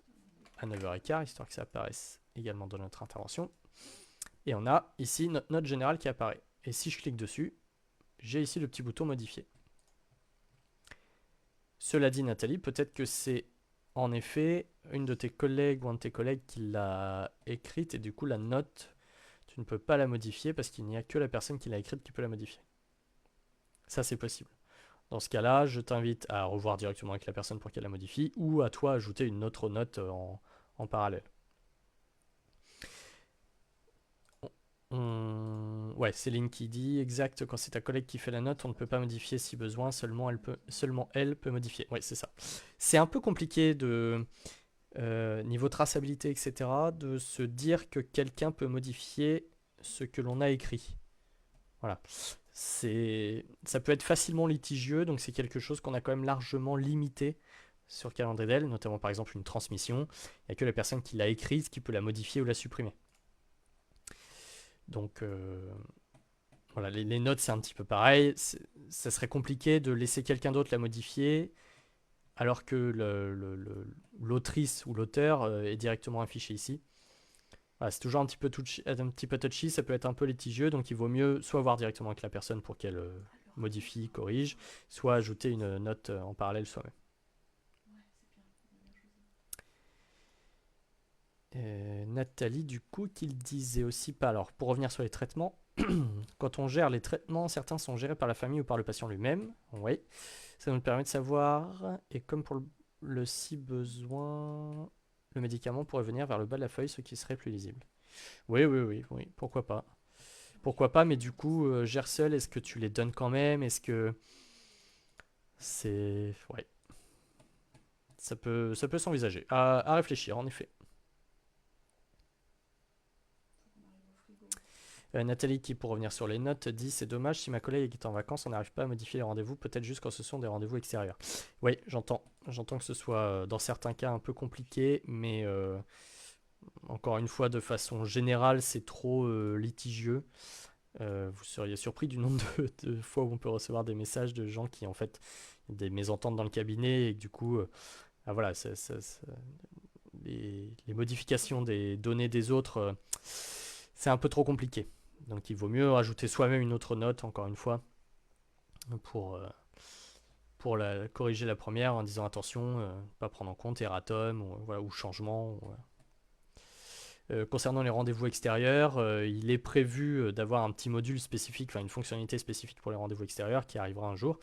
à 9h15, histoire que ça apparaisse également dans notre intervention. Et on a ici notre note générale qui apparaît. Et si je clique dessus, j'ai ici le petit bouton modifier. Cela dit, Nathalie, peut-être que c'est en effet une de tes collègues ou un de tes collègues qui l'a écrite, et du coup la note, tu ne peux pas la modifier parce qu'il n'y a que la personne qui l'a écrite qui peut la modifier. Ça, c'est possible. Dans ce cas-là, je t'invite à revoir directement avec la personne pour qu'elle la modifie, ou à toi ajouter une autre note en parallèle. Ouais, Céline qui dit exact, quand c'est ta collègue qui fait la note, on ne peut pas modifier si besoin, seulement elle peut modifier. Ouais, c'est ça. C'est un peu compliqué de niveau traçabilité, etc., de se dire que quelqu'un peut modifier ce que l'on a écrit. Voilà. Ça peut être facilement litigieux, donc c'est quelque chose qu'on a quand même largement limité sur Calendridel, notamment par exemple une transmission. Il n'y a que la personne qui l'a écrite qui peut la modifier ou la supprimer. Donc voilà, les notes c'est un petit peu pareil. Ça serait compliqué de laisser quelqu'un d'autre la modifier alors que l'autrice ou l'auteur est directement affiché ici. Voilà, c'est toujours un petit peu touchy, ça peut être un peu litigieux, donc il vaut mieux soit voir directement avec la personne pour qu'elle modifie, corrige, soit ajouter une note en parallèle soi-même. Nathalie, du coup, qu'il disait aussi pas. Alors, pour revenir sur les traitements, quand on gère les traitements, certains sont gérés par la famille ou par le patient lui-même. Oui, ça nous permet de savoir. Et comme pour le si besoin, le médicament pourrait venir vers le bas de la feuille, ce qui serait plus lisible. Oui, oui, oui, oui, pourquoi pas. Pourquoi pas, mais du coup, gère seul, est-ce que tu les donnes quand même? Est-ce que c'est... Ouais, ça peut s'envisager. À réfléchir, en effet. Nathalie qui, pour revenir sur les notes, dit c'est dommage si ma collègue est en vacances, on n'arrive pas à modifier les rendez-vous, peut-être juste quand ce sont des rendez-vous extérieurs. Oui, j'entends. J'entends que ce soit dans certains cas un peu compliqué, mais encore une fois, de façon générale, c'est trop litigieux. Vous seriez surpris du nombre de fois où on peut recevoir des messages de gens qui en fait des mésententes dans le cabinet et que du coup, ah, voilà, les modifications des données des autres, c'est un peu trop compliqué. Donc il vaut mieux rajouter soi-même une autre note, encore une fois, pour, corriger la première en disant attention, pas prendre en compte erratum ou, voilà, ou changement. Concernant les rendez-vous extérieurs, il est prévu d'avoir un petit module spécifique, enfin une fonctionnalité spécifique pour les rendez-vous extérieurs qui arrivera un jour.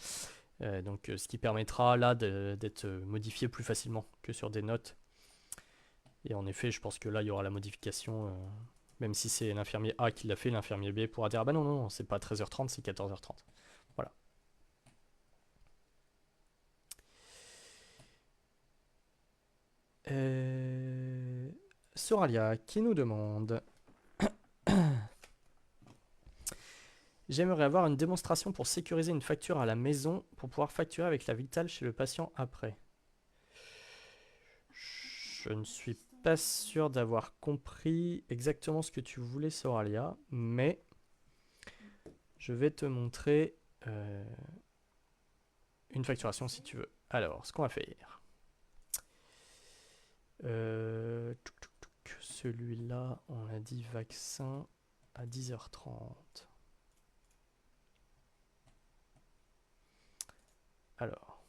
Donc ce qui permettra là d'être modifié plus facilement que sur des notes. Et en effet, je pense que là, il y aura la modification. Même si c'est l'infirmier A qui l'a fait, l'infirmier B pourra dire ah bah non, non, c'est pas 13h30, c'est 14h30. Voilà. Soralia qui nous demande j'aimerais avoir une démonstration pour sécuriser une facture à la maison pour pouvoir facturer avec la Vitale chez le patient après. Je ne suis pas sûr d'avoir compris exactement ce que tu voulais, Soralia, mais je vais te montrer une facturation si tu veux. Alors, ce qu'on va faire. Celui-là, on a dit vaccin à 10h30. Alors.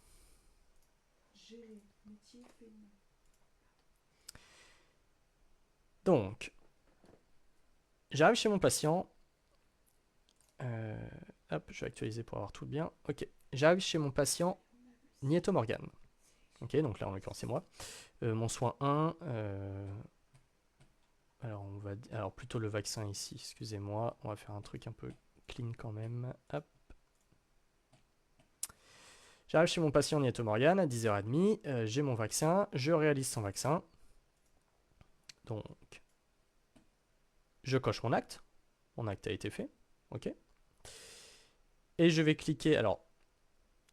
Donc, j'arrive chez mon patient. Hop, je vais actualiser pour avoir tout bien. Ok, j'arrive chez mon patient Nieto Morgan. Ok, donc là en l'occurrence c'est moi. Mon soin 1. Alors plutôt le vaccin ici, excusez-moi. On va faire un truc un peu clean quand même. Hop. J'arrive chez mon patient Nieto Morgan à 10h30. J'ai mon vaccin. Je réalise son vaccin. Donc, je coche mon acte. Mon acte a été fait. Ok. Et je vais cliquer. Alors,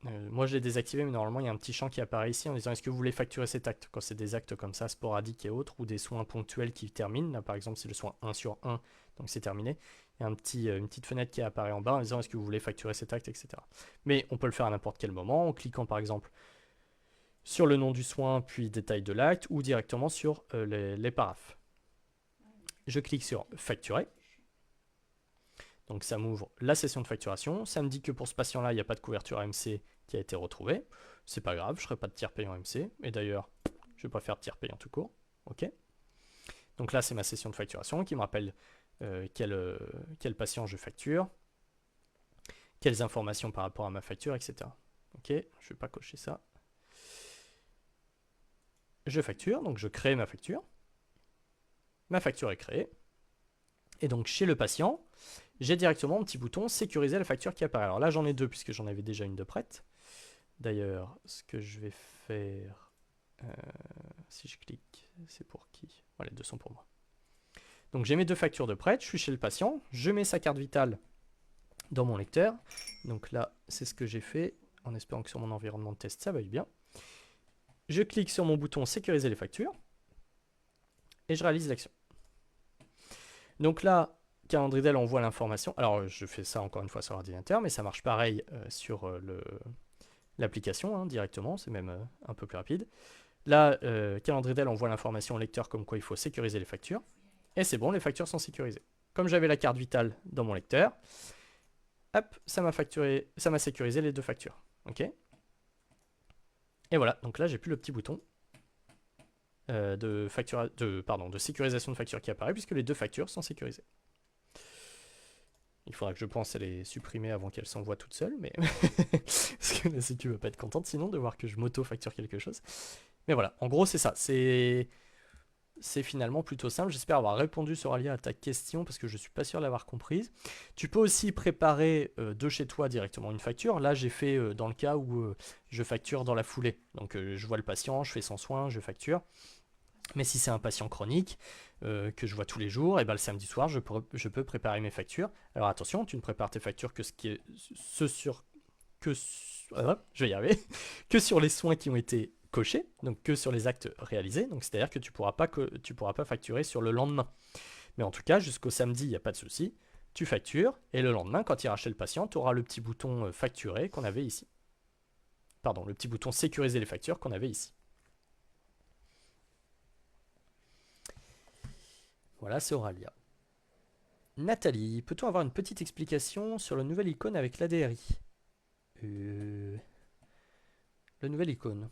moi je l'ai désactivé, mais normalement il y a un petit champ qui apparaît ici en disant est-ce que vous voulez facturer cet acte quand c'est des actes comme ça, sporadiques et autres, ou des soins ponctuels qui terminent. Là par exemple c'est le soin 1 sur 1, donc c'est terminé. Il y a une petite fenêtre qui apparaît en bas en disant est-ce que vous voulez facturer cet acte, etc. Mais on peut le faire à n'importe quel moment en cliquant par exemple sur le nom du soin puis détail de l'acte ou directement sur les paraphes. Je clique sur facturer. Donc ça m'ouvre la session de facturation. Ça me dit que pour ce patient-là, il n'y a pas de couverture AMC qui a été retrouvée. C'est pas grave, je ne ferai pas de tiers payant AMC. Et d'ailleurs, je ne vais pas faire de tiers payant tout court. Ok. Donc là, c'est ma session de facturation qui me rappelle quel patient je facture, quelles informations par rapport à ma facture, etc. Ok, je ne vais pas cocher ça. Je facture, donc je crée ma facture. Ma facture est créée. Et donc chez le patient, j'ai directement un petit bouton sécuriser la facture qui apparaît. Alors là j'en ai deux puisque j'en avais déjà une de prête. D'ailleurs ce que je vais faire, si je clique, c'est pour qui? Voilà, les deux sont pour moi. Donc j'ai mes deux factures de prête, je suis chez le patient, je mets sa carte vitale dans mon lecteur. Donc là c'est ce que j'ai fait en espérant que sur mon environnement de test ça va bien. Je clique sur mon bouton sécuriser les factures et je réalise l'action. Donc là, Calendridel envoie l'information. Alors, je fais ça encore une fois sur l'ordinateur, mais ça marche pareil sur l'application hein, directement. C'est même un peu plus rapide. Là, Calendridel envoie l'information au lecteur comme quoi il faut sécuriser les factures. Et c'est bon, les factures sont sécurisées. Comme j'avais la carte vitale dans mon lecteur, hop, ça m'a sécurisé les deux factures. Ok. Et voilà, donc là, j'ai plus le petit bouton de sécurisation de facture qui apparaît, puisque les deux factures sont sécurisées. Il faudra que je pense à les supprimer avant qu'elles s'envoient toutes seules, mais parce que la sécu va pas être contente sinon de voir que je m'auto-facture quelque chose. Mais voilà, en gros c'est ça, c'est finalement plutôt simple. J'espère avoir répondu sur Alia à ta question parce que je suis pas sûr de l'avoir comprise. Tu peux aussi préparer de chez toi directement une facture. Là j'ai fait dans le cas où je facture dans la foulée. Donc je vois le patient, je fais son soin, je facture. Mais si c'est un patient chronique que je vois tous les jours, et ben le samedi soir, je peux préparer mes factures. Alors attention, tu ne prépares tes factures que je vais y arriver, que sur les soins qui ont été cochés, donc que sur les actes réalisés. Donc c'est-à-dire que tu pourras pas facturer sur le lendemain. Mais en tout cas, jusqu'au samedi, il n'y a pas de souci. Tu factures et le lendemain, quand tu iras chez le patient, tu auras le petit bouton facturer qu'on avait ici. Pardon, le petit bouton sécuriser les factures qu'on avait ici. Voilà, c'est Auralia. Nathalie, peut-on avoir une petite explication sur le nouvel icône avec l'ADRI Le nouvel icône.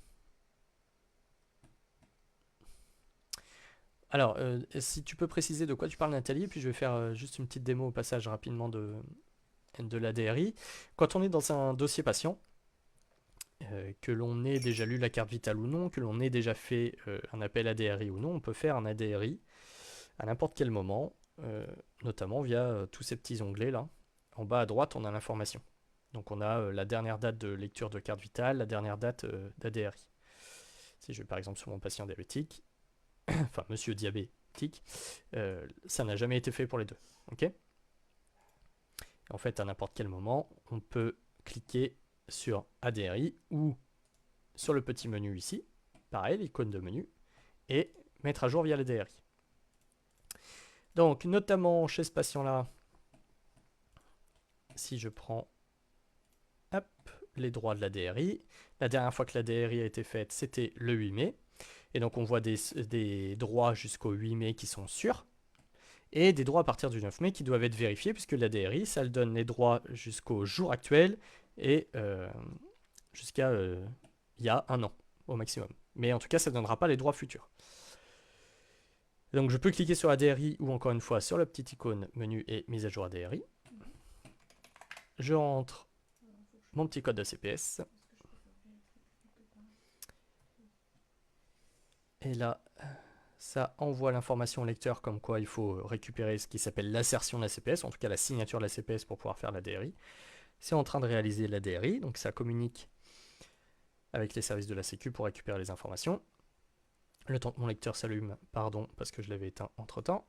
Alors, si tu peux préciser de quoi tu parles, Nathalie, puis je vais faire juste une petite démo au passage rapidement de l'ADRI. Quand on est dans un dossier patient, que l'on ait déjà lu la carte vitale ou non, que l'on ait déjà fait un appel ADRI ou non, on peut faire un ADRI à n'importe quel moment, notamment via tous ces petits onglets là. En bas à droite, on a l'information. Donc on a la dernière date de lecture de carte vitale, la dernière date d'ADRI. Si je vais par exemple sur mon patient diabétique, enfin monsieur diabétique, ça n'a jamais été fait pour les deux. Ok. En fait, à n'importe quel moment, on peut cliquer sur ADRI ou sur le petit menu ici, pareil, l'icône de menu, et mettre à jour via l'ADRI. Donc, notamment chez ce patient-là, si je prends hop, les droits de la DRI, la dernière fois que la DRI a été faite, c'était le 8 mai. Et donc, on voit des droits jusqu'au 8 mai qui sont sûrs, et des droits à partir du 9 mai qui doivent être vérifiés, puisque la DRI, ça donne les droits jusqu'au jour actuel et jusqu'à il y a un an au maximum. Mais en tout cas, ça ne donnera pas les droits futurs. Donc je peux cliquer sur ADRI ou encore une fois sur la petite icône menu et mise à jour ADRI. Je rentre mon petit code de CPS. Et là, ça envoie l'information au lecteur comme quoi il faut récupérer ce qui s'appelle l'assertion de la CPS, en tout cas la signature de la CPS pour pouvoir faire l'ADRI. C'est en train de réaliser l'ADRI, donc ça communique avec les services de la Sécu pour récupérer les informations. Le temps que mon lecteur s'allume, pardon, parce que je l'avais éteint entre temps.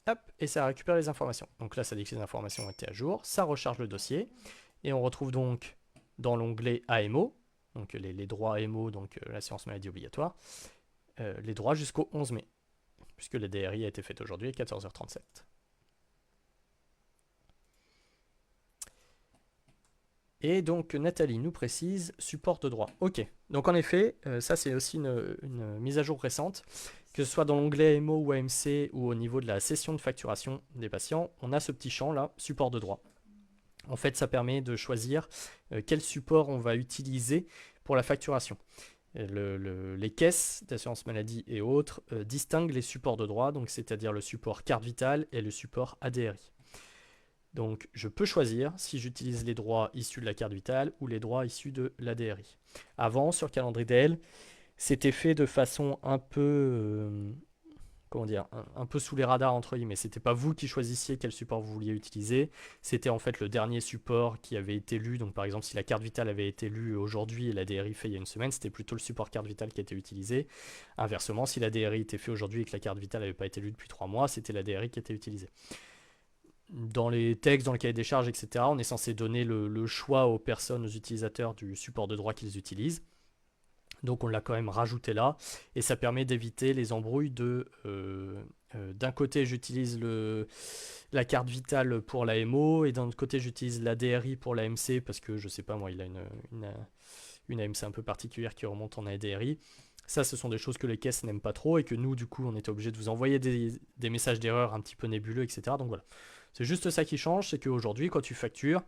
Hop, et ça récupère les informations. Donc là, ça dit que les informations ont été à jour. Ça recharge le dossier. Et on retrouve donc dans l'onglet AMO, donc les droits AMO, donc l'assurance maladie obligatoire, les droits jusqu'au 11 mai, puisque la DRI a été faite aujourd'hui à 14h37. Et donc Nathalie nous précise support de droit. Ok, donc en effet, ça c'est aussi une mise à jour récente, que ce soit dans l'onglet AMO ou AMC ou au niveau de la session de facturation des patients, on a ce petit champ là, support de droit. En fait, ça permet de choisir quel support on va utiliser pour la facturation. Les caisses d'assurance maladie et autres distinguent les supports de droit, donc c'est-à-dire le support carte vitale et le support ADRI. Donc je peux choisir si j'utilise les droits issus de la carte vitale ou les droits issus de l'ADRI. Avant, sur Calendridel, c'était fait de façon un peu, comment dire, un peu sous les radars entre guillemets. C'était pas vous qui choisissiez quel support vous vouliez utiliser. C'était en fait le dernier support qui avait été lu. Donc par exemple, si la carte vitale avait été lue aujourd'hui et l'ADRI fait il y a une semaine, c'était plutôt le support carte vitale qui était utilisé. Inversement, si l'ADRI était fait aujourd'hui et que la carte vitale n'avait pas été lue depuis 3 mois, c'était l'ADRI qui était utilisé. Dans les textes, dans le cahier des charges, etc., on est censé donner le choix aux personnes, aux utilisateurs du support de droit qu'ils utilisent. Donc on l'a quand même rajouté là, et ça permet d'éviter les embrouilles de... d'un côté j'utilise la carte vitale pour la MO, et d'un autre côté j'utilise la DRI pour la MC, parce que je sais pas moi, il a une AMC un peu particulière qui remonte en ADRI. Ça, ce sont des choses que les caisses n'aiment pas trop, et que nous, du coup, on était obligé de vous envoyer des messages d'erreur un petit peu nébuleux, etc. Donc voilà. C'est juste ça qui change, c'est qu'aujourd'hui, quand tu factures,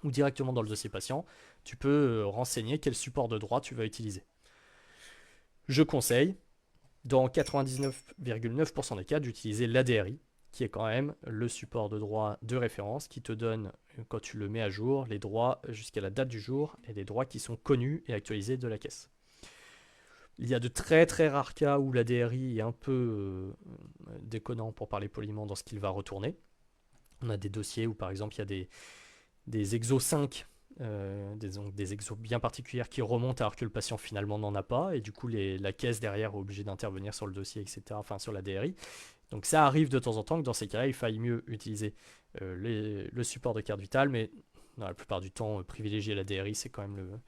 ou directement dans le dossier patient, tu peux renseigner quel support de droit tu vas utiliser. Je conseille, dans 99,9% des cas, d'utiliser l'ADRI, qui est quand même le support de droit de référence qui te donne, quand tu le mets à jour, les droits jusqu'à la date du jour et les droits qui sont connus et actualisés de la caisse. Il y a de très très rares cas où l'ADRI est un peu déconnant, pour parler poliment, dans ce qu'il va retourner. On a des dossiers où par exemple il y a des exos 5, des exos bien particulières qui remontent alors que le patient finalement n'en a pas, et du coup la caisse derrière est obligée d'intervenir sur le dossier, etc., enfin sur la DRI. Donc ça arrive de temps en temps que dans ces cas-là, il faille mieux utiliser le support de carte vitale, mais dans la plupart du temps, privilégier la DRI, c'est quand même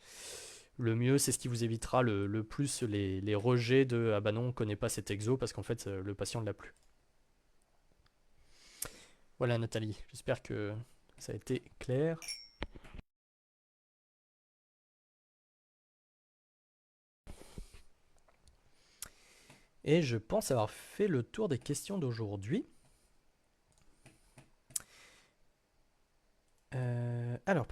le mieux. C'est ce qui vous évitera le plus les rejets de ah bah non, on ne connaît pas cet exo parce qu'en fait le patient ne l'a plus. Voilà Nathalie, j'espère que ça a été clair. Et je pense avoir fait le tour des questions d'aujourd'hui. Alors,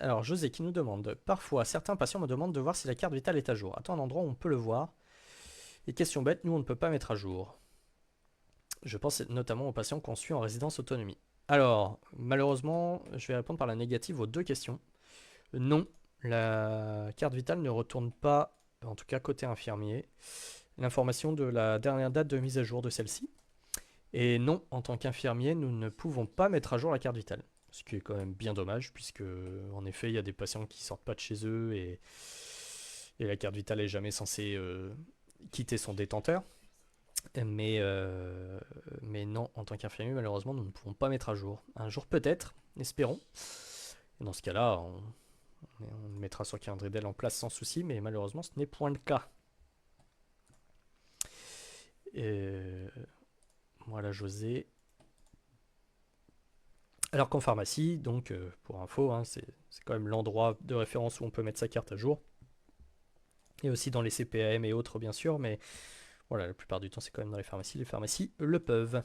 alors, José qui nous demande, parfois certains patients me demandent de voir si la carte vitale est à jour. À un endroit où on peut le voir. Et question bête, nous on ne peut pas mettre à jour. Je pense notamment aux patients qu'on suit en résidence autonomie. Alors, malheureusement, je vais répondre par la négative aux deux questions. Non, la carte vitale ne retourne pas, en tout cas côté infirmier, l'information de la dernière date de mise à jour de celle-ci. Et non, en tant qu'infirmier, nous ne pouvons pas mettre à jour la carte vitale. Ce qui est quand même bien dommage, puisque en effet, il y a des patients qui sortent pas de chez eux et la carte vitale est jamais censée quitter son détenteur. Mais non, en tant qu'infirmier, malheureusement, nous ne pouvons pas mettre à jour. Un jour peut-être, espérons. Et dans ce cas-là, on mettra sur calendrier en place sans souci, mais malheureusement, ce n'est point le cas. Et voilà, José. Alors qu'en pharmacie, donc pour info, hein, c'est quand même l'endroit de référence où on peut mettre sa carte à jour. Et aussi dans les CPAM et autres, bien sûr, mais voilà, la plupart du temps, c'est quand même dans les pharmacies. Les pharmacies le peuvent.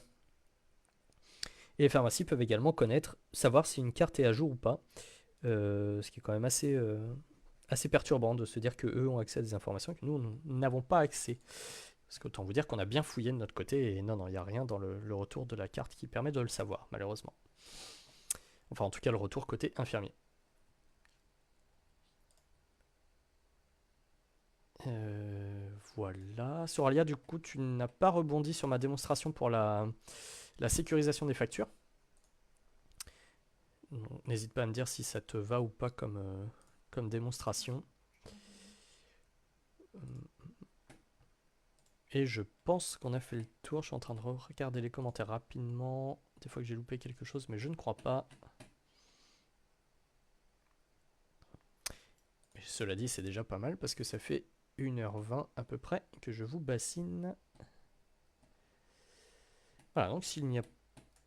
Et les pharmacies peuvent également savoir si une carte est à jour ou pas. Ce qui est quand même assez perturbant de se dire qu'eux ont accès à des informations que nous n'avons pas accès. Parce qu'autant vous dire qu'on a bien fouillé de notre côté, et non, il n'y a rien dans le retour de la carte qui permet de le savoir, malheureusement. Enfin, en tout cas, le retour côté infirmier. Voilà. Soralia, du coup, tu n'as pas rebondi sur ma démonstration pour la sécurisation des factures. N'hésite pas à me dire si ça te va ou pas comme démonstration. Et je pense qu'on a fait le tour. Je suis en train de regarder les commentaires rapidement. Des fois que j'ai loupé quelque chose, mais je ne crois pas. Et cela dit, c'est déjà pas mal parce que ça fait 1h20 à peu près que je vous bassine. Voilà, donc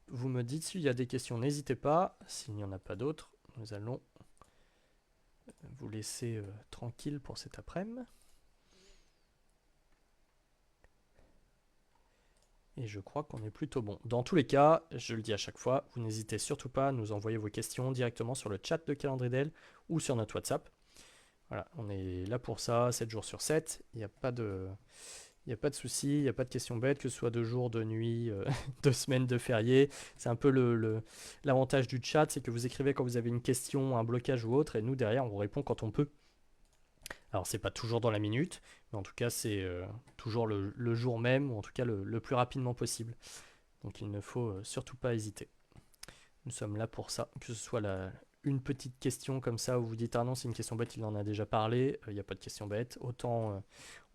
vous me dites s'il y a des questions, n'hésitez pas. S'il n'y en a pas d'autres, nous allons vous laisser tranquille pour cet après-midi. Et je crois qu'on est plutôt bon. Dans tous les cas, je le dis à chaque fois, vous n'hésitez surtout pas à nous envoyer vos questions directement sur le chat de Calendridel ou sur notre WhatsApp. Voilà, on est là pour ça, 7 jours sur 7. Il n'y a pas de souci, il n'y a pas de questions bêtes, que ce soit de jour, de nuit, de semaine, de férié. C'est un peu l'avantage du chat, c'est que vous écrivez quand vous avez une question, un blocage ou autre, et nous derrière on vous répond quand on peut. Alors c'est pas toujours dans la minute, mais en tout cas c'est toujours le jour même, ou en tout cas le plus rapidement possible. Donc il ne faut surtout pas hésiter. Nous sommes là pour ça, que ce soit une petite question comme ça où vous dites ah non c'est une question bête, il en a déjà parlé, il n'y a pas de question bête. Autant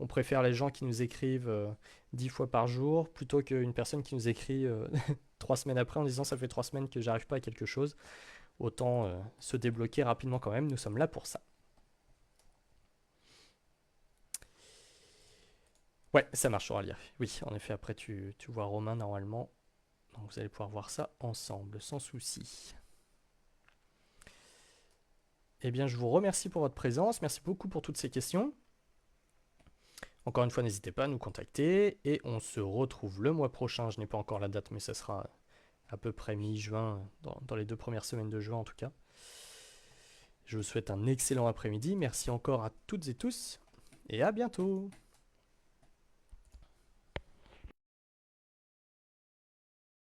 on préfère les gens qui nous écrivent 10 fois par jour plutôt qu'une personne qui nous écrit 3 semaines après en disant ça fait 3 semaines que j'arrive pas à quelque chose. Autant se débloquer rapidement quand même, nous sommes là pour ça. Ouais, ça marche, Aurélien. Oui, en effet, après tu vois Romain normalement. Donc vous allez pouvoir voir ça ensemble, sans souci. Eh bien, je vous remercie pour votre présence. Merci beaucoup pour toutes ces questions. Encore une fois, n'hésitez pas à nous contacter. Et on se retrouve le mois prochain. Je n'ai pas encore la date, mais ça sera à peu près mi-juin, dans les 2 premières semaines de juin en tout cas. Je vous souhaite un excellent après-midi. Merci encore à toutes et tous et à bientôt.